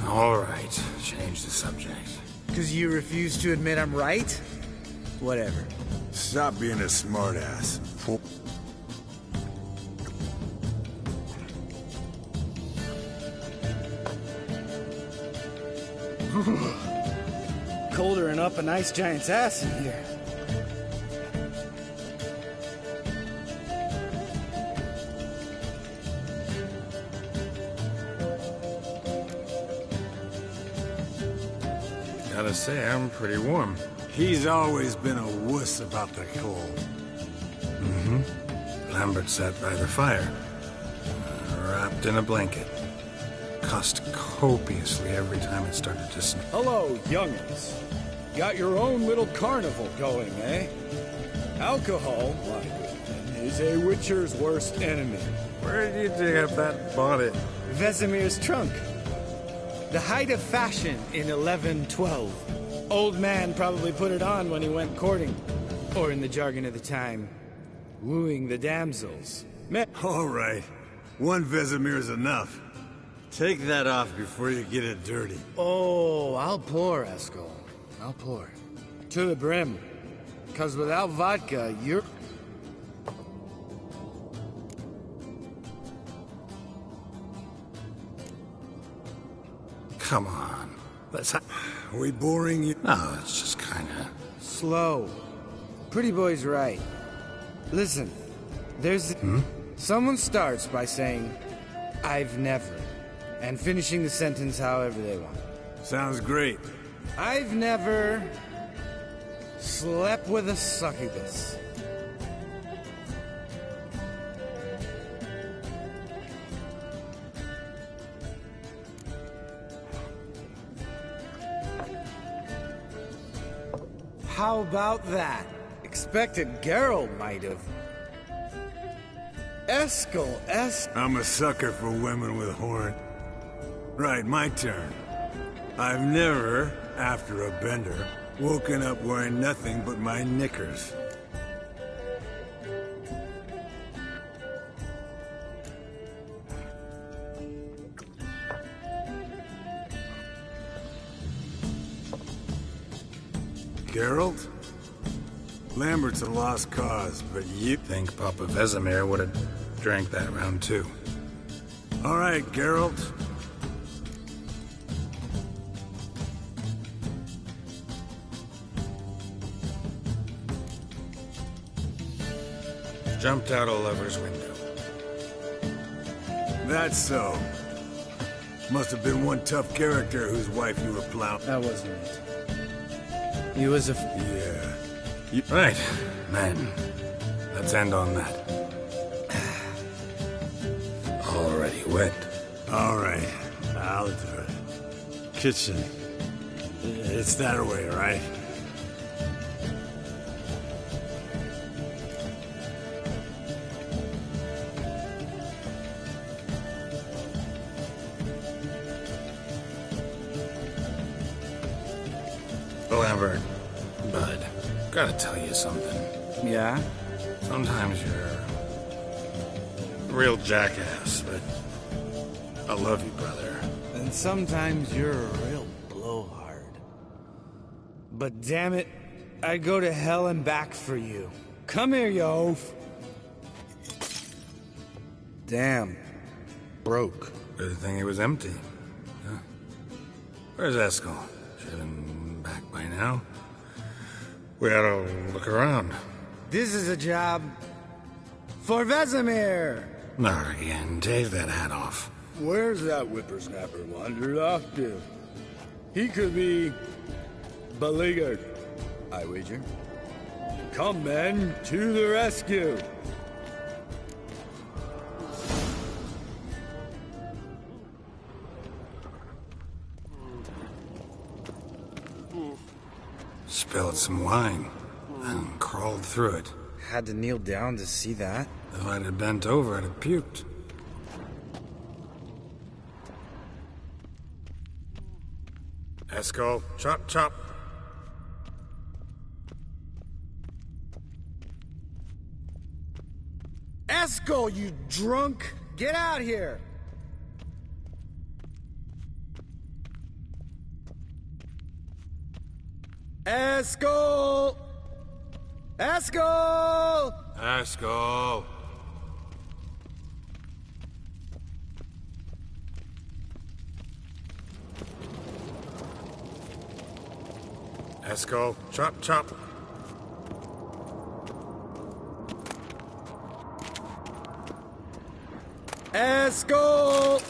All right, change the subject. Because you refuse to admit I'm right? Whatever. Stop being a smartass. Colder and up a nice giant's ass in here. Gotta say, I'm pretty warm. He's always been a wuss about the cold. Lambert sat by the fire, wrapped in a blanket. Cussed copiously every time it started to snow. Hello, youngins. Got your own little carnival going, eh? Alcohol, my good man, is a witcher's worst enemy. Where did you dig up that bonnet? Vesemir's trunk. The height of fashion in 1112. Old man probably put it on when he went courting. Or in the jargon of the time, wooing the damsels. All right. One Vesemir's enough. Take that off before you get it dirty. Oh, I'll pour, Eskel. I'll pour. To the brim. Because without vodka, you're... Come on. Let's Are we boring you? No, it's just kinda... Slow. Pretty boy's right. Listen, there's... Someone starts by saying, I've never, and finishing the sentence however they want. Sounds great. I've never slept with a succubus. How about that? Expected Geralt might have. Eskel. I'm a sucker for women with horn. Right, my turn. I've never, after a bender, woken up wearing nothing but my knickers. Geralt? Lambert's a lost cause, but you... Think Papa Vesemir would have drank that round too. All right, Geralt. Jumped out a lover's window. That's so. Must have been one tough character whose wife you were plowing. That wasn't it. He was a... Yeah. Right, men. Let's end on that. Already wet. All right, I'll do it. Kitchen. It's that way, right? Lambert, bud, gotta tell you something. Yeah? Sometimes you're a real jackass, but I love you, brother. And sometimes you're a real blowhard. But damn it, I'd go to hell and back for you. Come here, you oaf. Damn. Broke. Good thing it was empty. Huh? Where's Eskel? Should have been back by now. We ought to look around. This is a job for Vesemir. Not again. Take that hat off. Where's that whippersnapper wandered off to? He could be beleaguered, I wager. Come, men, to the rescue! Spilled some wine and crawled through it. Had to kneel down to see that. If I'd have bent over, I'd have puked. Eskel, chop, chop. Eskel, you drunk! Get out here! Eskel! Eskel! Eskel. Eskel, chop, chop. Eskel!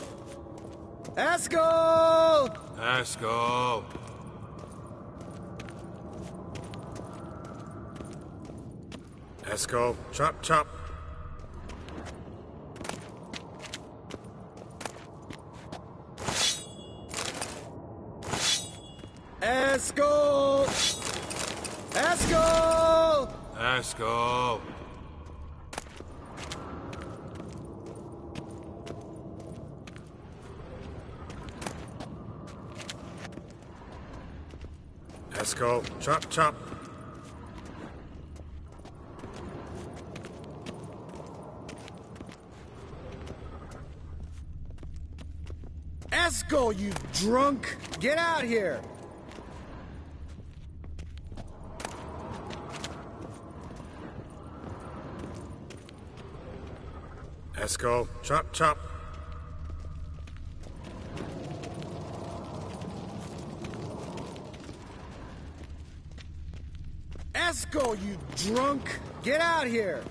Eskel! Eskel. Eskel, chop, chop. Eskel! Eskel! Eskel. Eskel, chop, chop. Eskel, you drunk! Get out here! Eskel, chop, chop. Eskel, you drunk! Get out here!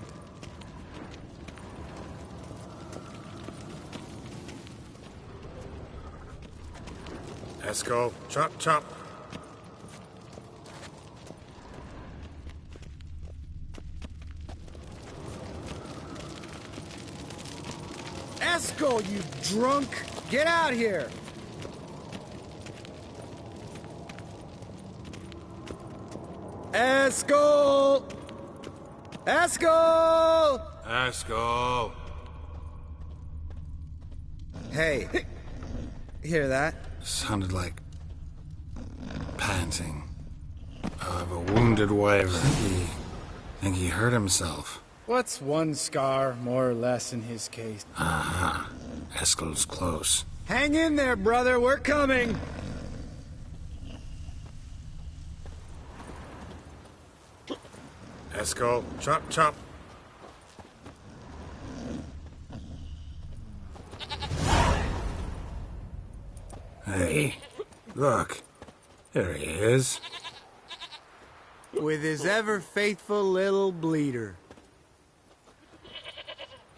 Eskel, chop, chop. Eskel, you drunk! Get out here! Eskel! Eskel! Eskel. Hey, hear that? Sounded like panting of a wounded wyvern. Think he hurt himself. What's one scar, more or less, in his case? Aha. Eskel's close. Hang in there, brother, we're coming! Eskel, chop, chop. Hey, look. There he is. With his ever-faithful little bleeder.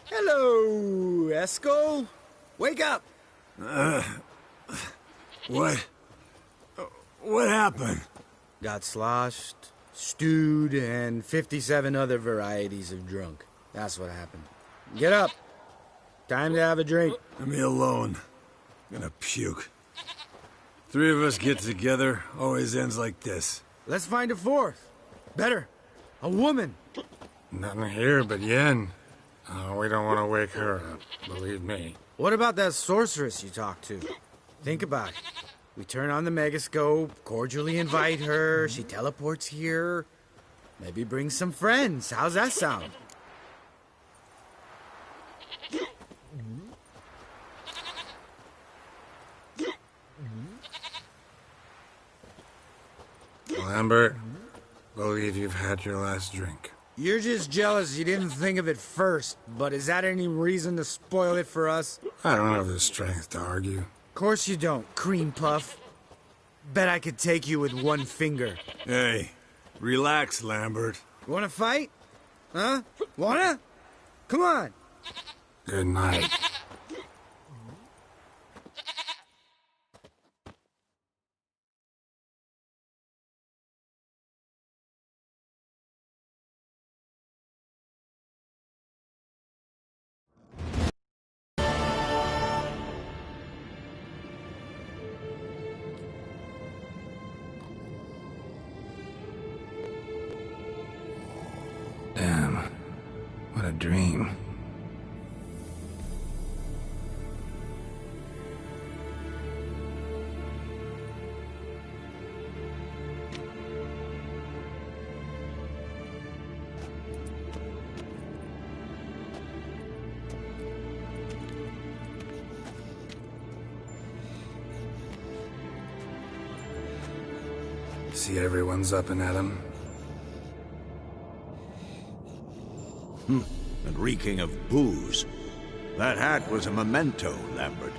Hello, Eskel. Wake up! What? What happened? Got sloshed, stewed, and 57 other varieties of drunk. That's what happened. Get up. Time to have a drink. Leave me alone. I'm gonna puke. Three of us get together, always ends like this. Let's find a fourth. Better. A woman. Nothing here but Yen. Oh, we don't want to wake her up, believe me. What about that sorceress you talked to? Think about it. We turn on the megascope, cordially invite her, she teleports here. Maybe bring some friends. How's that sound? Lambert, believe you've had your last drink. You're just jealous you didn't think of it first, but is that any reason to spoil it for us? I don't have the strength to argue. Of course you don't, cream puff. Bet I could take you with one finger. Hey, relax, Lambert. You wanna fight? Huh? Wanna? Come on. Good night. Damn. What a dream. See everyone's up and at 'em. And reeking of booze. That hat was a memento, Lambert.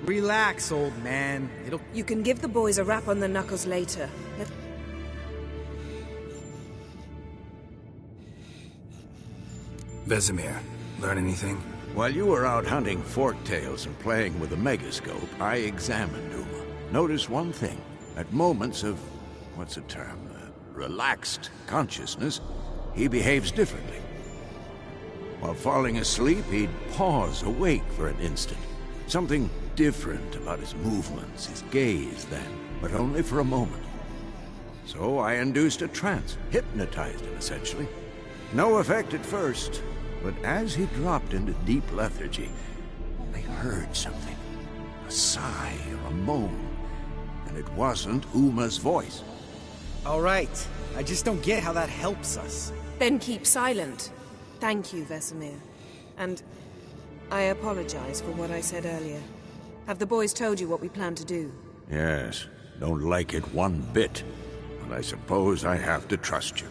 Relax, old man. You can give the boys a rap on the knuckles later. Vesemir, learn anything? While you were out hunting forktails and playing with the megascope, I examined Uma. Noticed one thing. At moments of, what's the term, relaxed consciousness, he behaves differently. While falling asleep, he'd pause awake for an instant. Something different about his movements, his gaze then, but only for a moment. So I induced a trance, hypnotized him essentially. No effect at first, but as he dropped into deep lethargy, I heard something. A sigh or a moan, and it wasn't Uma's voice. All right. I just don't get how that helps us. Then keep silent. Thank you, Vesemir. And I apologize for what I said earlier. Have the boys told you what we plan to do? Yes, don't like it one bit, but I suppose I have to trust you.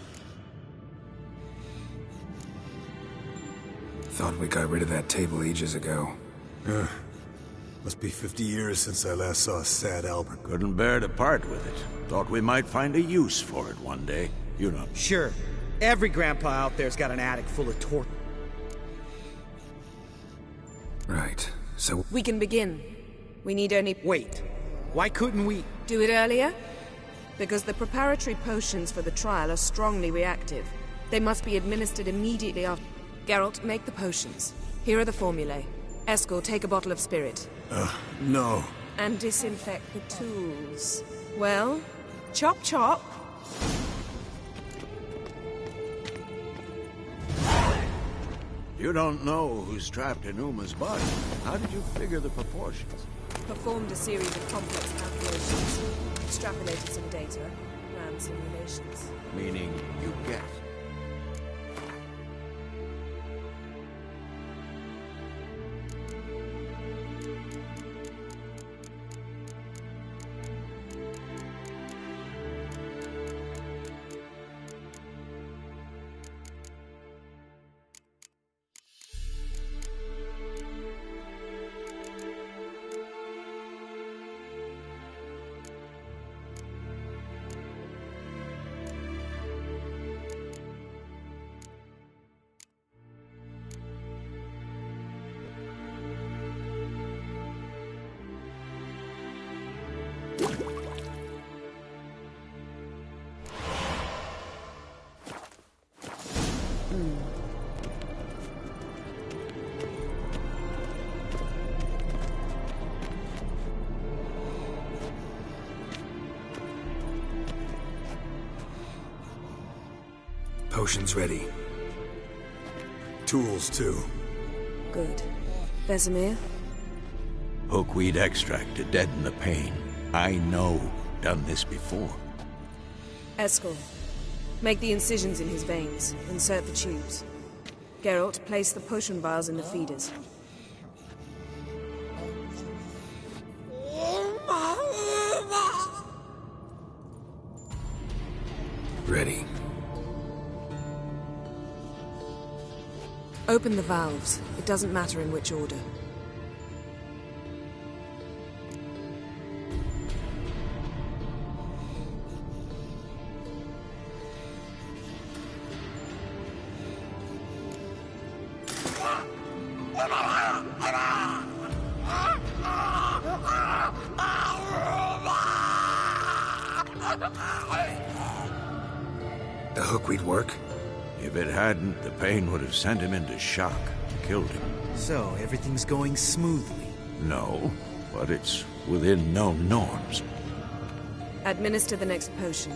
Thought we got rid of that table ages ago. Must be 50 years since I last saw sad Albert. Couldn't bear to part with it. Thought we might find a use for it one day, you know. Sure. Every grandpa out there's got an attic full of torch. Right, so... We can begin. We need only... Wait. Why couldn't we... Do it earlier? Because the preparatory potions for the trial are strongly reactive. They must be administered immediately after... Geralt, make the potions. Here are the formulae. Eskel, take a bottle of spirit. No. And disinfect the tools. Well, chop chop. You don't know who's trapped in Uma's body. How did you figure the proportions? Performed a series of complex calculations. Extrapolated some data. Ran simulations. Meaning you guessed. Potions ready. Tools, too. Good. Vesemir? Hookweed extract to deaden the pain. I know. Done this before. Eskel, make the incisions in his veins. Insert the tubes. Geralt, place the potion vials in the feeders. Ready. Open the valves. It doesn't matter in which order. The hookweed work? If it hadn't, the pain would have sent him into shock, killed him. So, everything's going smoothly. No, but it's within known norms. Administer the next potion.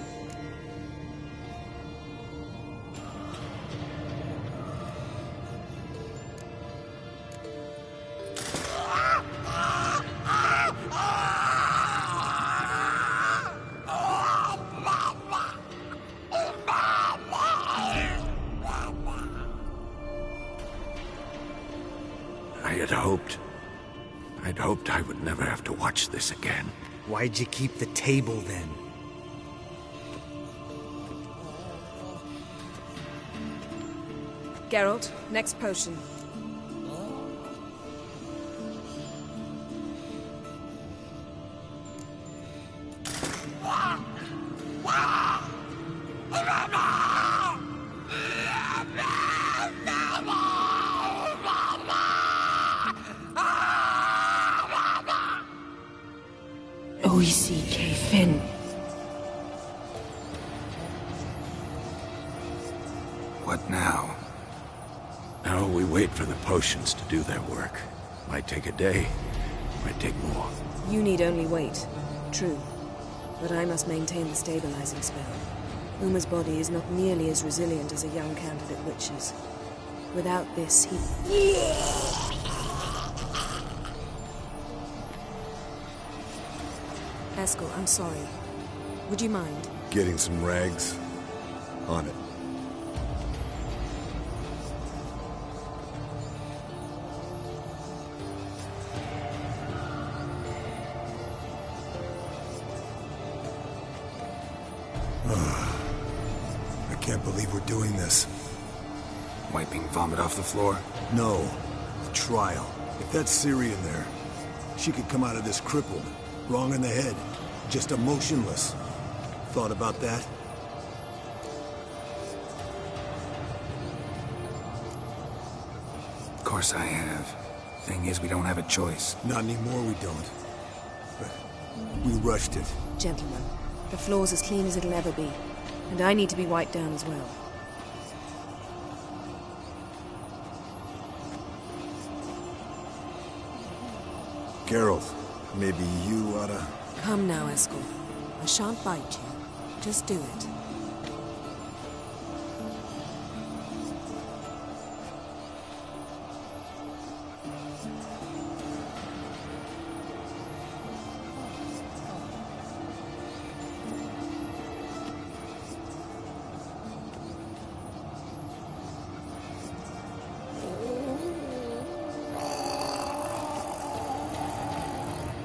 I'd hoped I would never have to watch this again. Why'd you keep the table, then? Geralt, next potion. Finn. What now? Now we wait for the potions to do their work. Might take a day, might take more. You need only wait. True. But I must maintain the stabilizing spell. Uma's body is not nearly as resilient as a young candidate witch's. Without this, he... Eskel, I'm sorry. Would you mind? Getting some rags? On it. I can't believe we're doing this. Wiping vomit off the floor? No. The trial. If that's Ciri in there, she could come out of this crippled. Wrong in the head. Just emotionless. Thought about that? Of course I have. Thing is, we don't have a choice. Not anymore, we don't. But we rushed it. Gentlemen, the floor's as clean as it'll ever be. And I need to be wiped down as well. Geralt, maybe you oughta... Come now, Eskel. I shan't bite you. Just do it.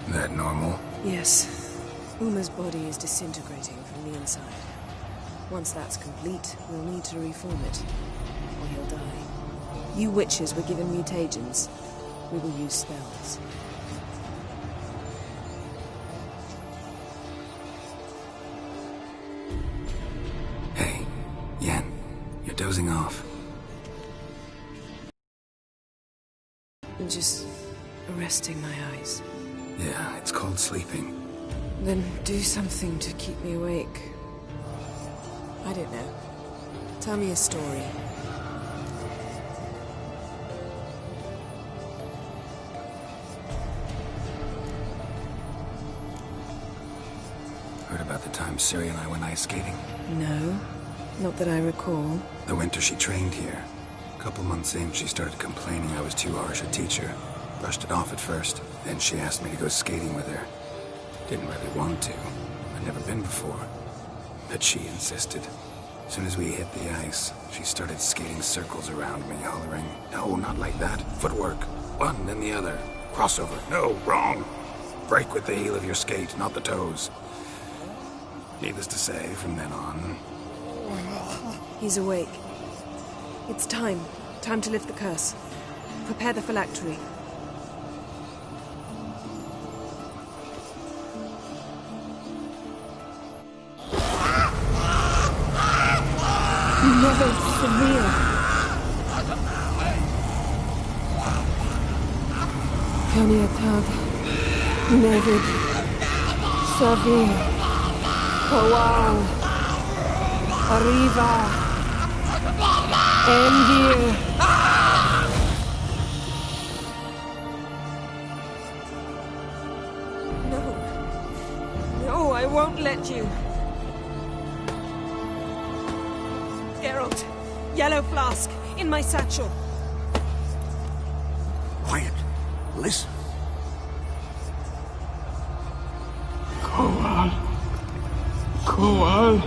That normal? Yes. Uma's body is disintegrating from the inside. Once that's complete, we'll need to reform it, or he'll die. You witches were given mutagens. We will use spells. Hey, Yen, you're dozing off. I'm just resting my eyes. Yeah, it's called sleeping. Then do something to keep me awake. I don't know. Tell me a story. Heard about the time Ciri and I went ice skating? No. Not that I recall. The winter she trained here. A couple months in, she started complaining I was too harsh a teacher. Brushed it off at first, then she asked me to go skating with her. Didn't really want to. I'd never been before. But she insisted. As soon as we hit the ice, she started skating circles around me, hollering, "No, not like that. Footwork. One, then the other. Crossover. No, wrong. Break with the heel of your skate, not the toes." Needless to say, from then on... He's awake. It's time. Time to lift the curse. Prepare the phylactery. Never severe. Kaniatag, Nevid, Savir, Kowal, Arriva, Endir. No, I won't let you. Geralt, yellow flask, in my satchel. Quiet. Listen. Kowal,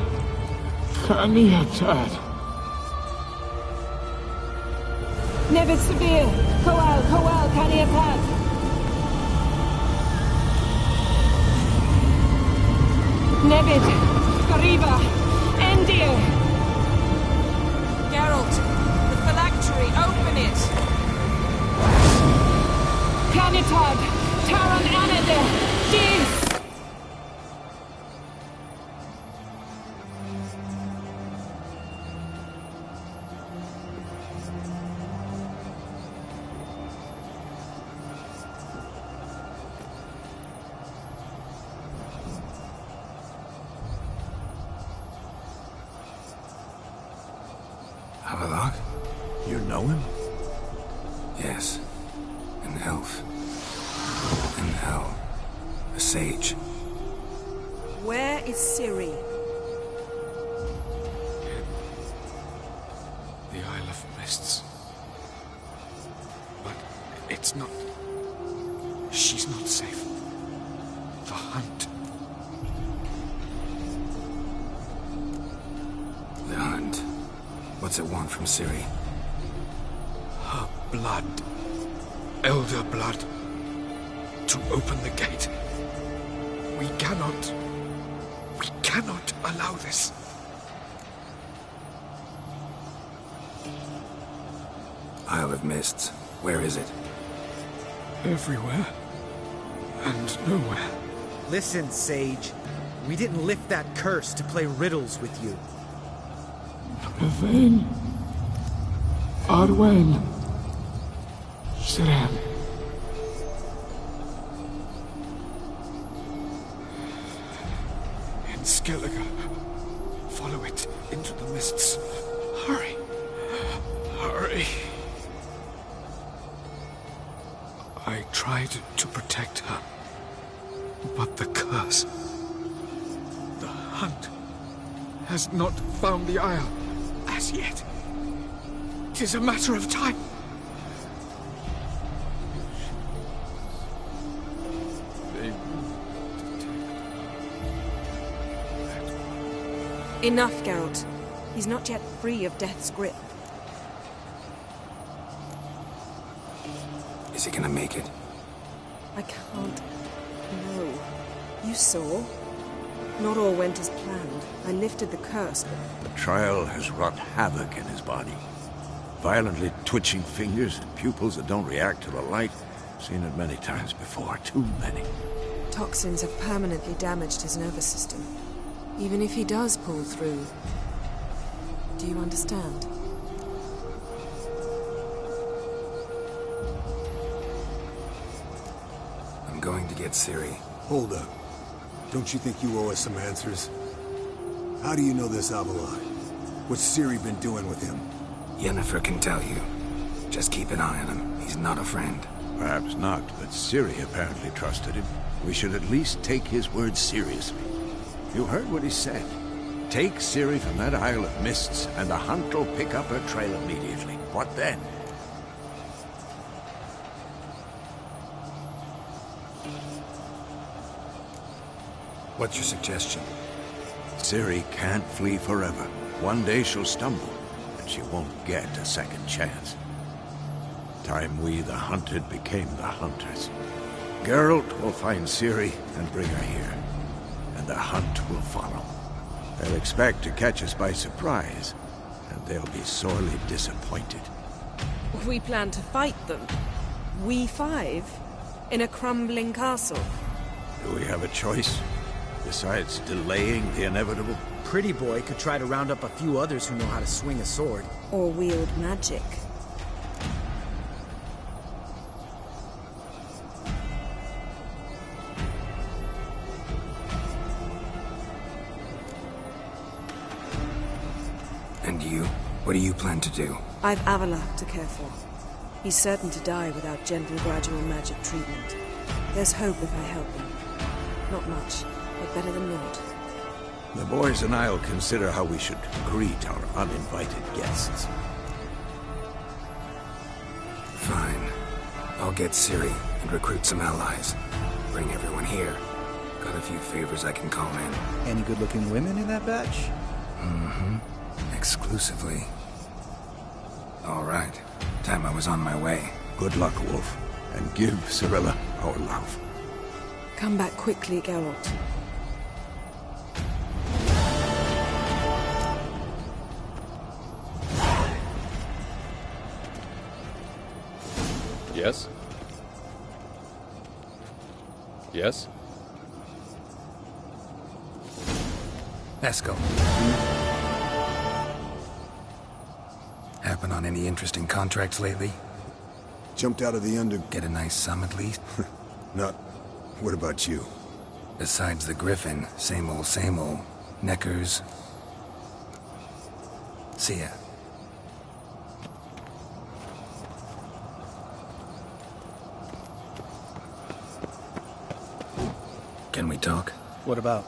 Kaniatad. Nevid Sabir, Kowal, Kaniatad. Nevid, Arriva, Endir. Geralt, the phylactery, open it! Kanitad, Taran Anade, Dis! Havelock? You know him? Yes. An elf. In hell. A sage. Where is Ciri? The Isle of Mists. But it's not... She's not safe. The hunt. The hunt. What's it want from Ciri? Her blood. Elder blood. To open the gate. We cannot allow this. Isle of Mists. Where is it? Everywhere. And nowhere. Listen, Sage. We didn't lift that curse to play riddles with you. Yvain. Arwen. Siran. In Skellige. Follow it into the mists. Hurry. Hurry. I tried to protect her. But the curse... The hunt... has not found the Isle. As yet. 'Tis a matter of time. Enough, Geralt. He's not yet free of death's grip. Is he gonna make it? I can't. No. You saw. Not all went as planned. I lifted the curse, but... The trial has wrought havoc in his body. Violently twitching fingers and pupils that don't react to the light. Seen it many times before. Too many. Toxins have permanently damaged his nervous system. Even if he does pull through. Do you understand? I'm going to get Ciri. Hold up. Don't you think you owe us some answers? How do you know this Avalon? What's Ciri been doing with him? Yennefer can tell you. Just keep an eye on him. He's not a friend. Perhaps not, but Ciri apparently trusted him. We should at least take his words seriously. You heard what he said. Take Ciri from that Isle of Mists, and the hunt will pick up her trail immediately. What then? What's your suggestion? Ciri can't flee forever. One day she'll stumble, and she won't get a second chance. Time we, the hunted, became the hunters. Geralt will find Ciri and bring her here, and the hunt will follow. They'll expect to catch us by surprise, and they'll be sorely disappointed. We plan to fight them. We five? In a crumbling castle? Do we have a choice? Besides delaying the inevitable? Pretty Boy could try to round up a few others who know how to swing a sword. Or wield magic. And you? What do you plan to do? I've Avila to care for. He's certain to die without gentle, gradual magic treatment. There's hope if I help him. Not much, but better than naught. The boys and I'll consider how we should greet our uninvited guests. Fine. I'll get Ciri and recruit some allies. Bring everyone here. Got a few favors I can call in. Any good-looking women in that batch? Mm-hmm. Exclusively. All right. Time I was on my way. Good luck, Wolf. And give Cirilla our love. Come back quickly, Geralt. Yes? Yes? Esco. Happen on any interesting contracts lately? Jumped out of the under... Get a nice sum at least? Not... What about you? Besides the Griffin, same old, same old. Neckers. See ya. Can we talk? What about?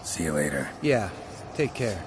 See you later. Yeah, take care.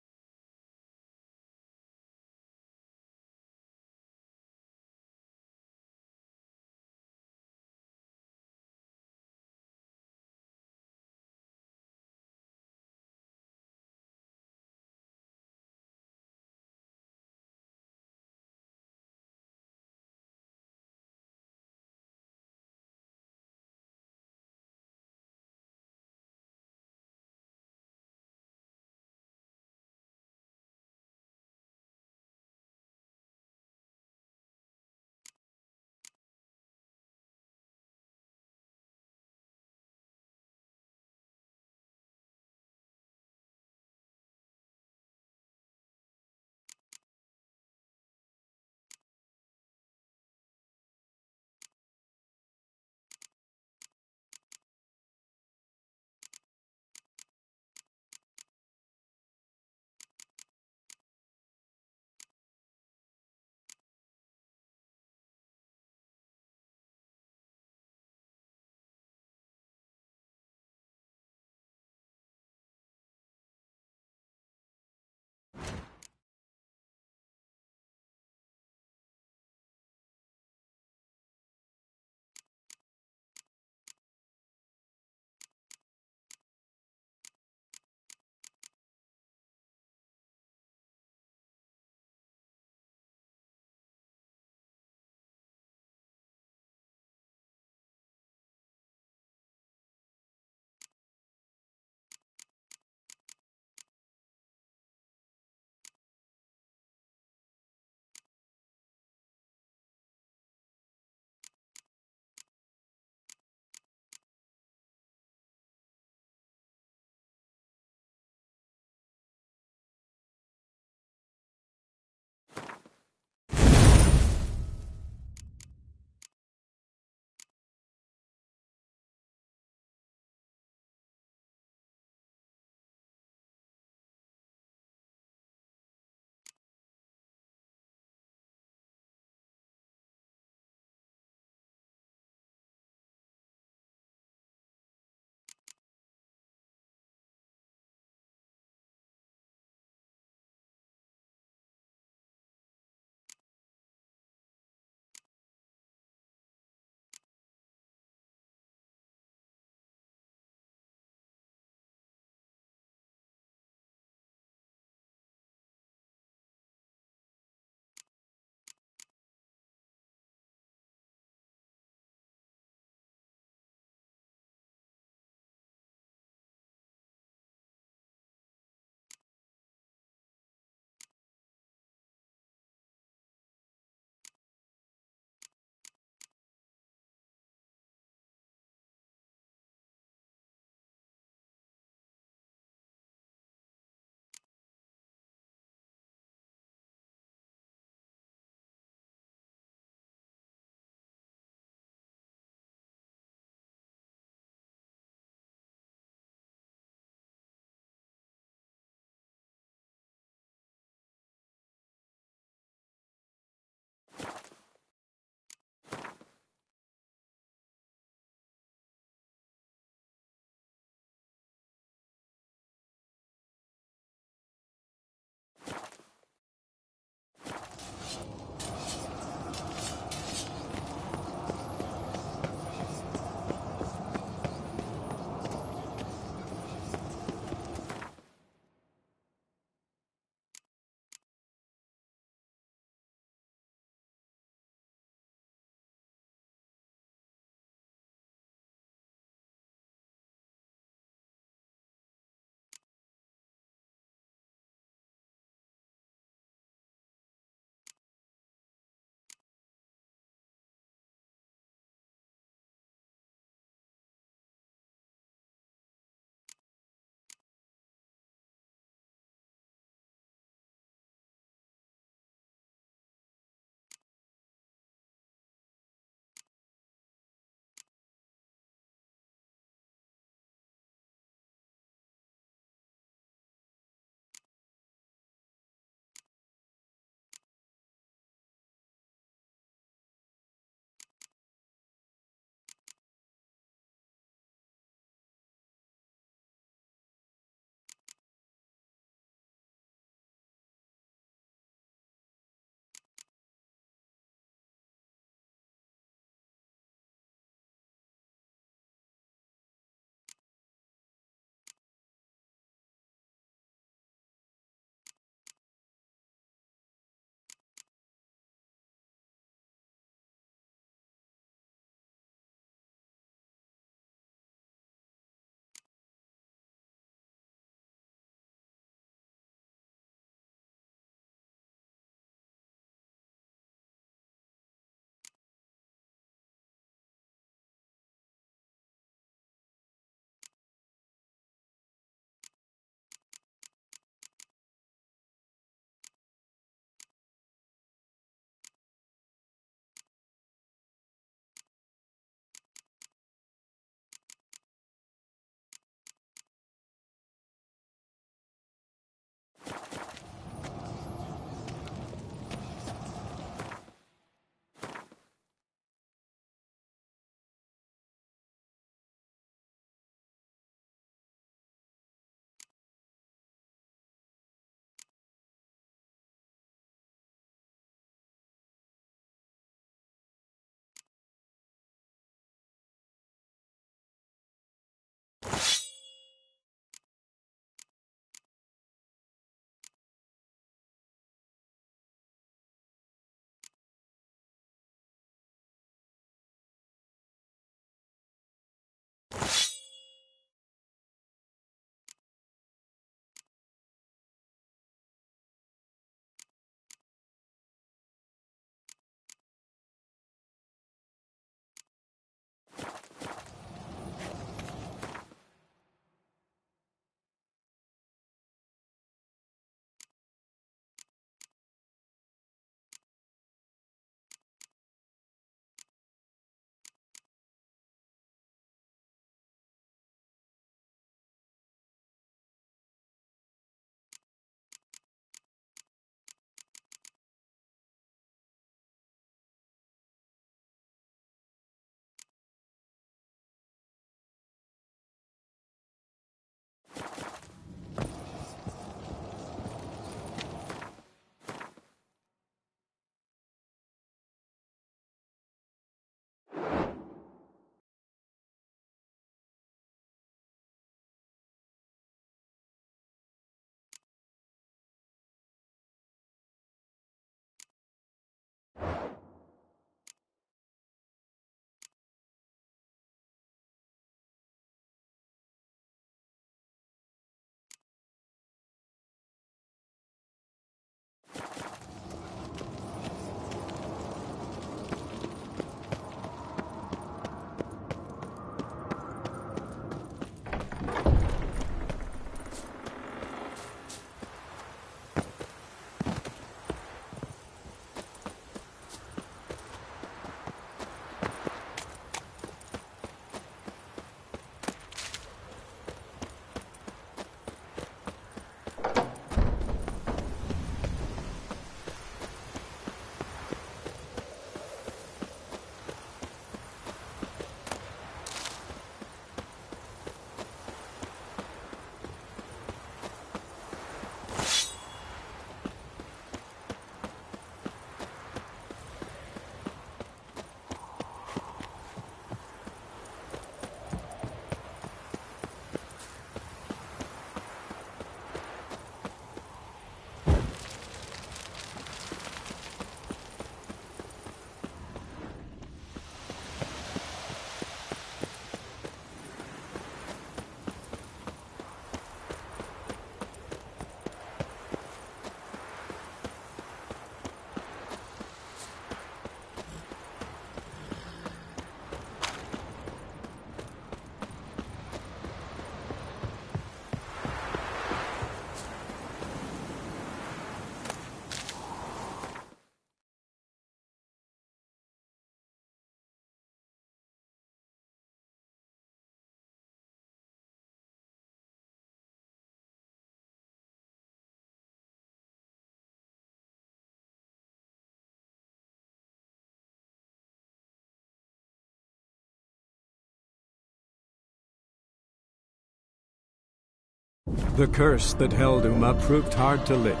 The curse that held Uma proved hard to lift,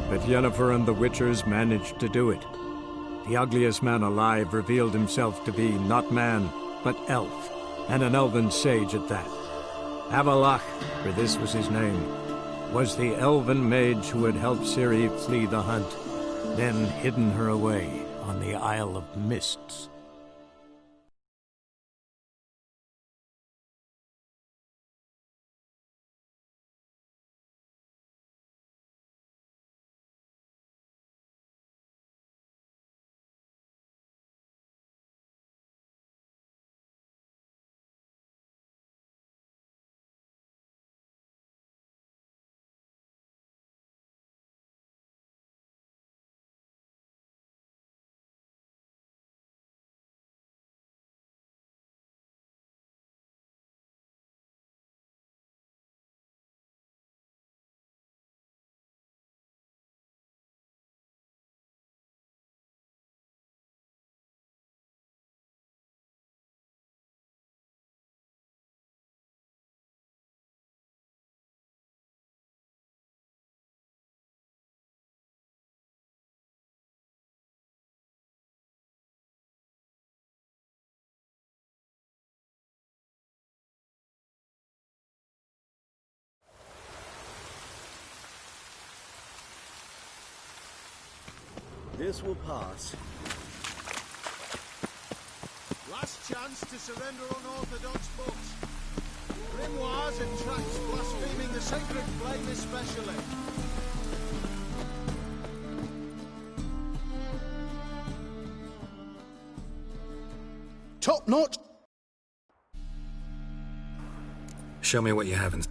but Yennefer and the Witchers managed to do it. The ugliest man alive revealed himself to be not man, but elf, and an elven sage at that. Avalach, for this was his name, was the elven mage who had helped Ciri flee the hunt, then hidden her away on the Isle of Mists. This will pass. Last chance to surrender unorthodox books. Grimoires and tracts blaspheming the sacred flame especially. Top notch! Show me what you haven't.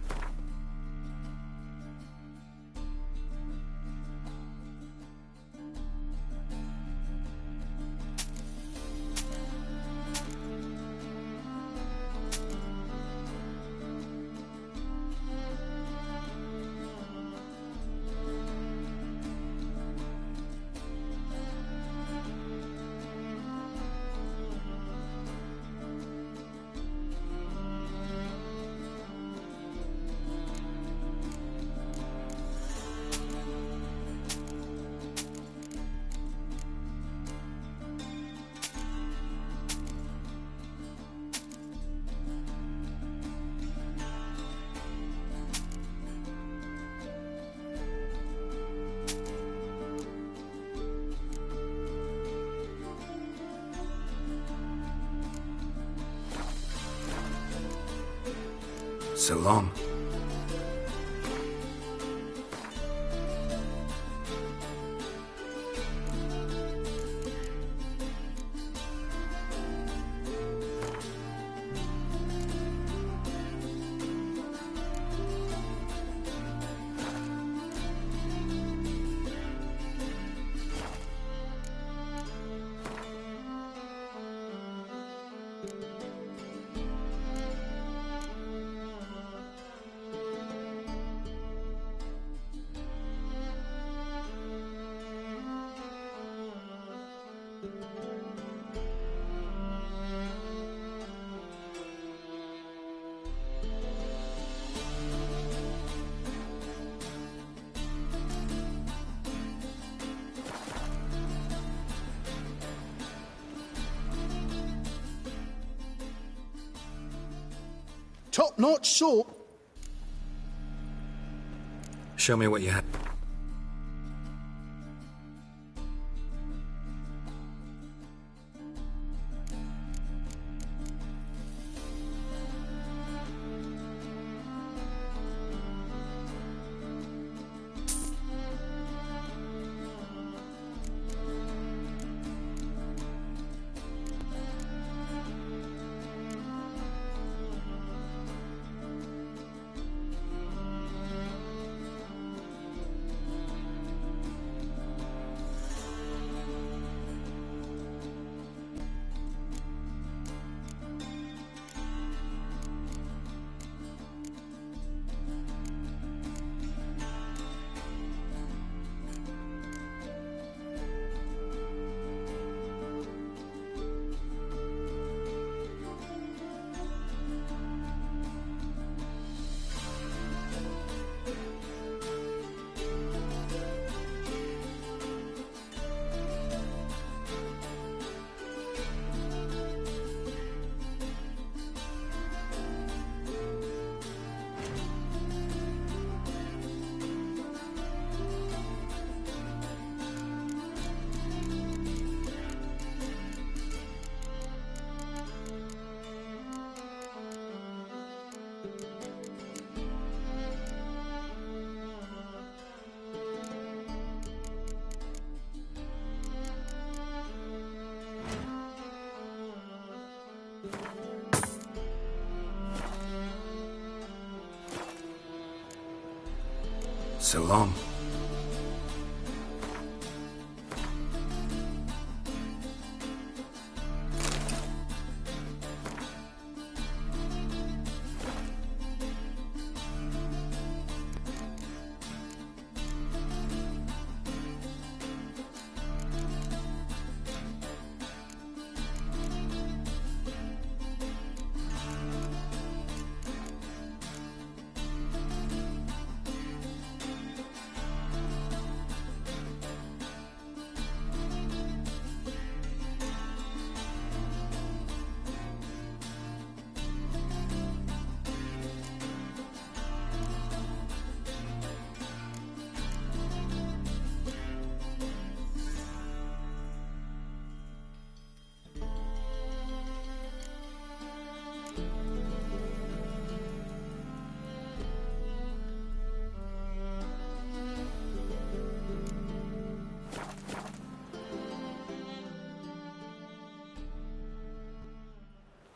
So long. Top-notch soap. Show me what you have. So long.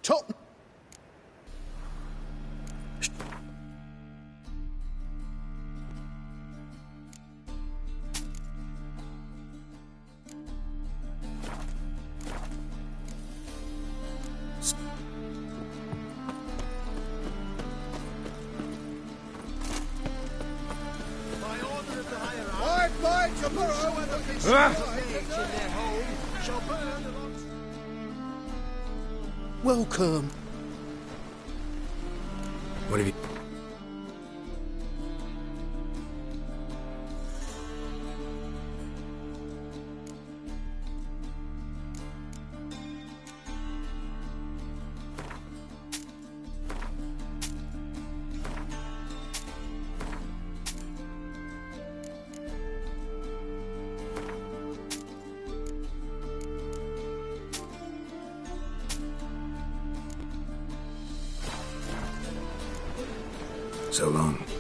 Top. By order of the hierarchy, whosoever conceals a page in their home shall burn alongside. Welcome. What have you... So long.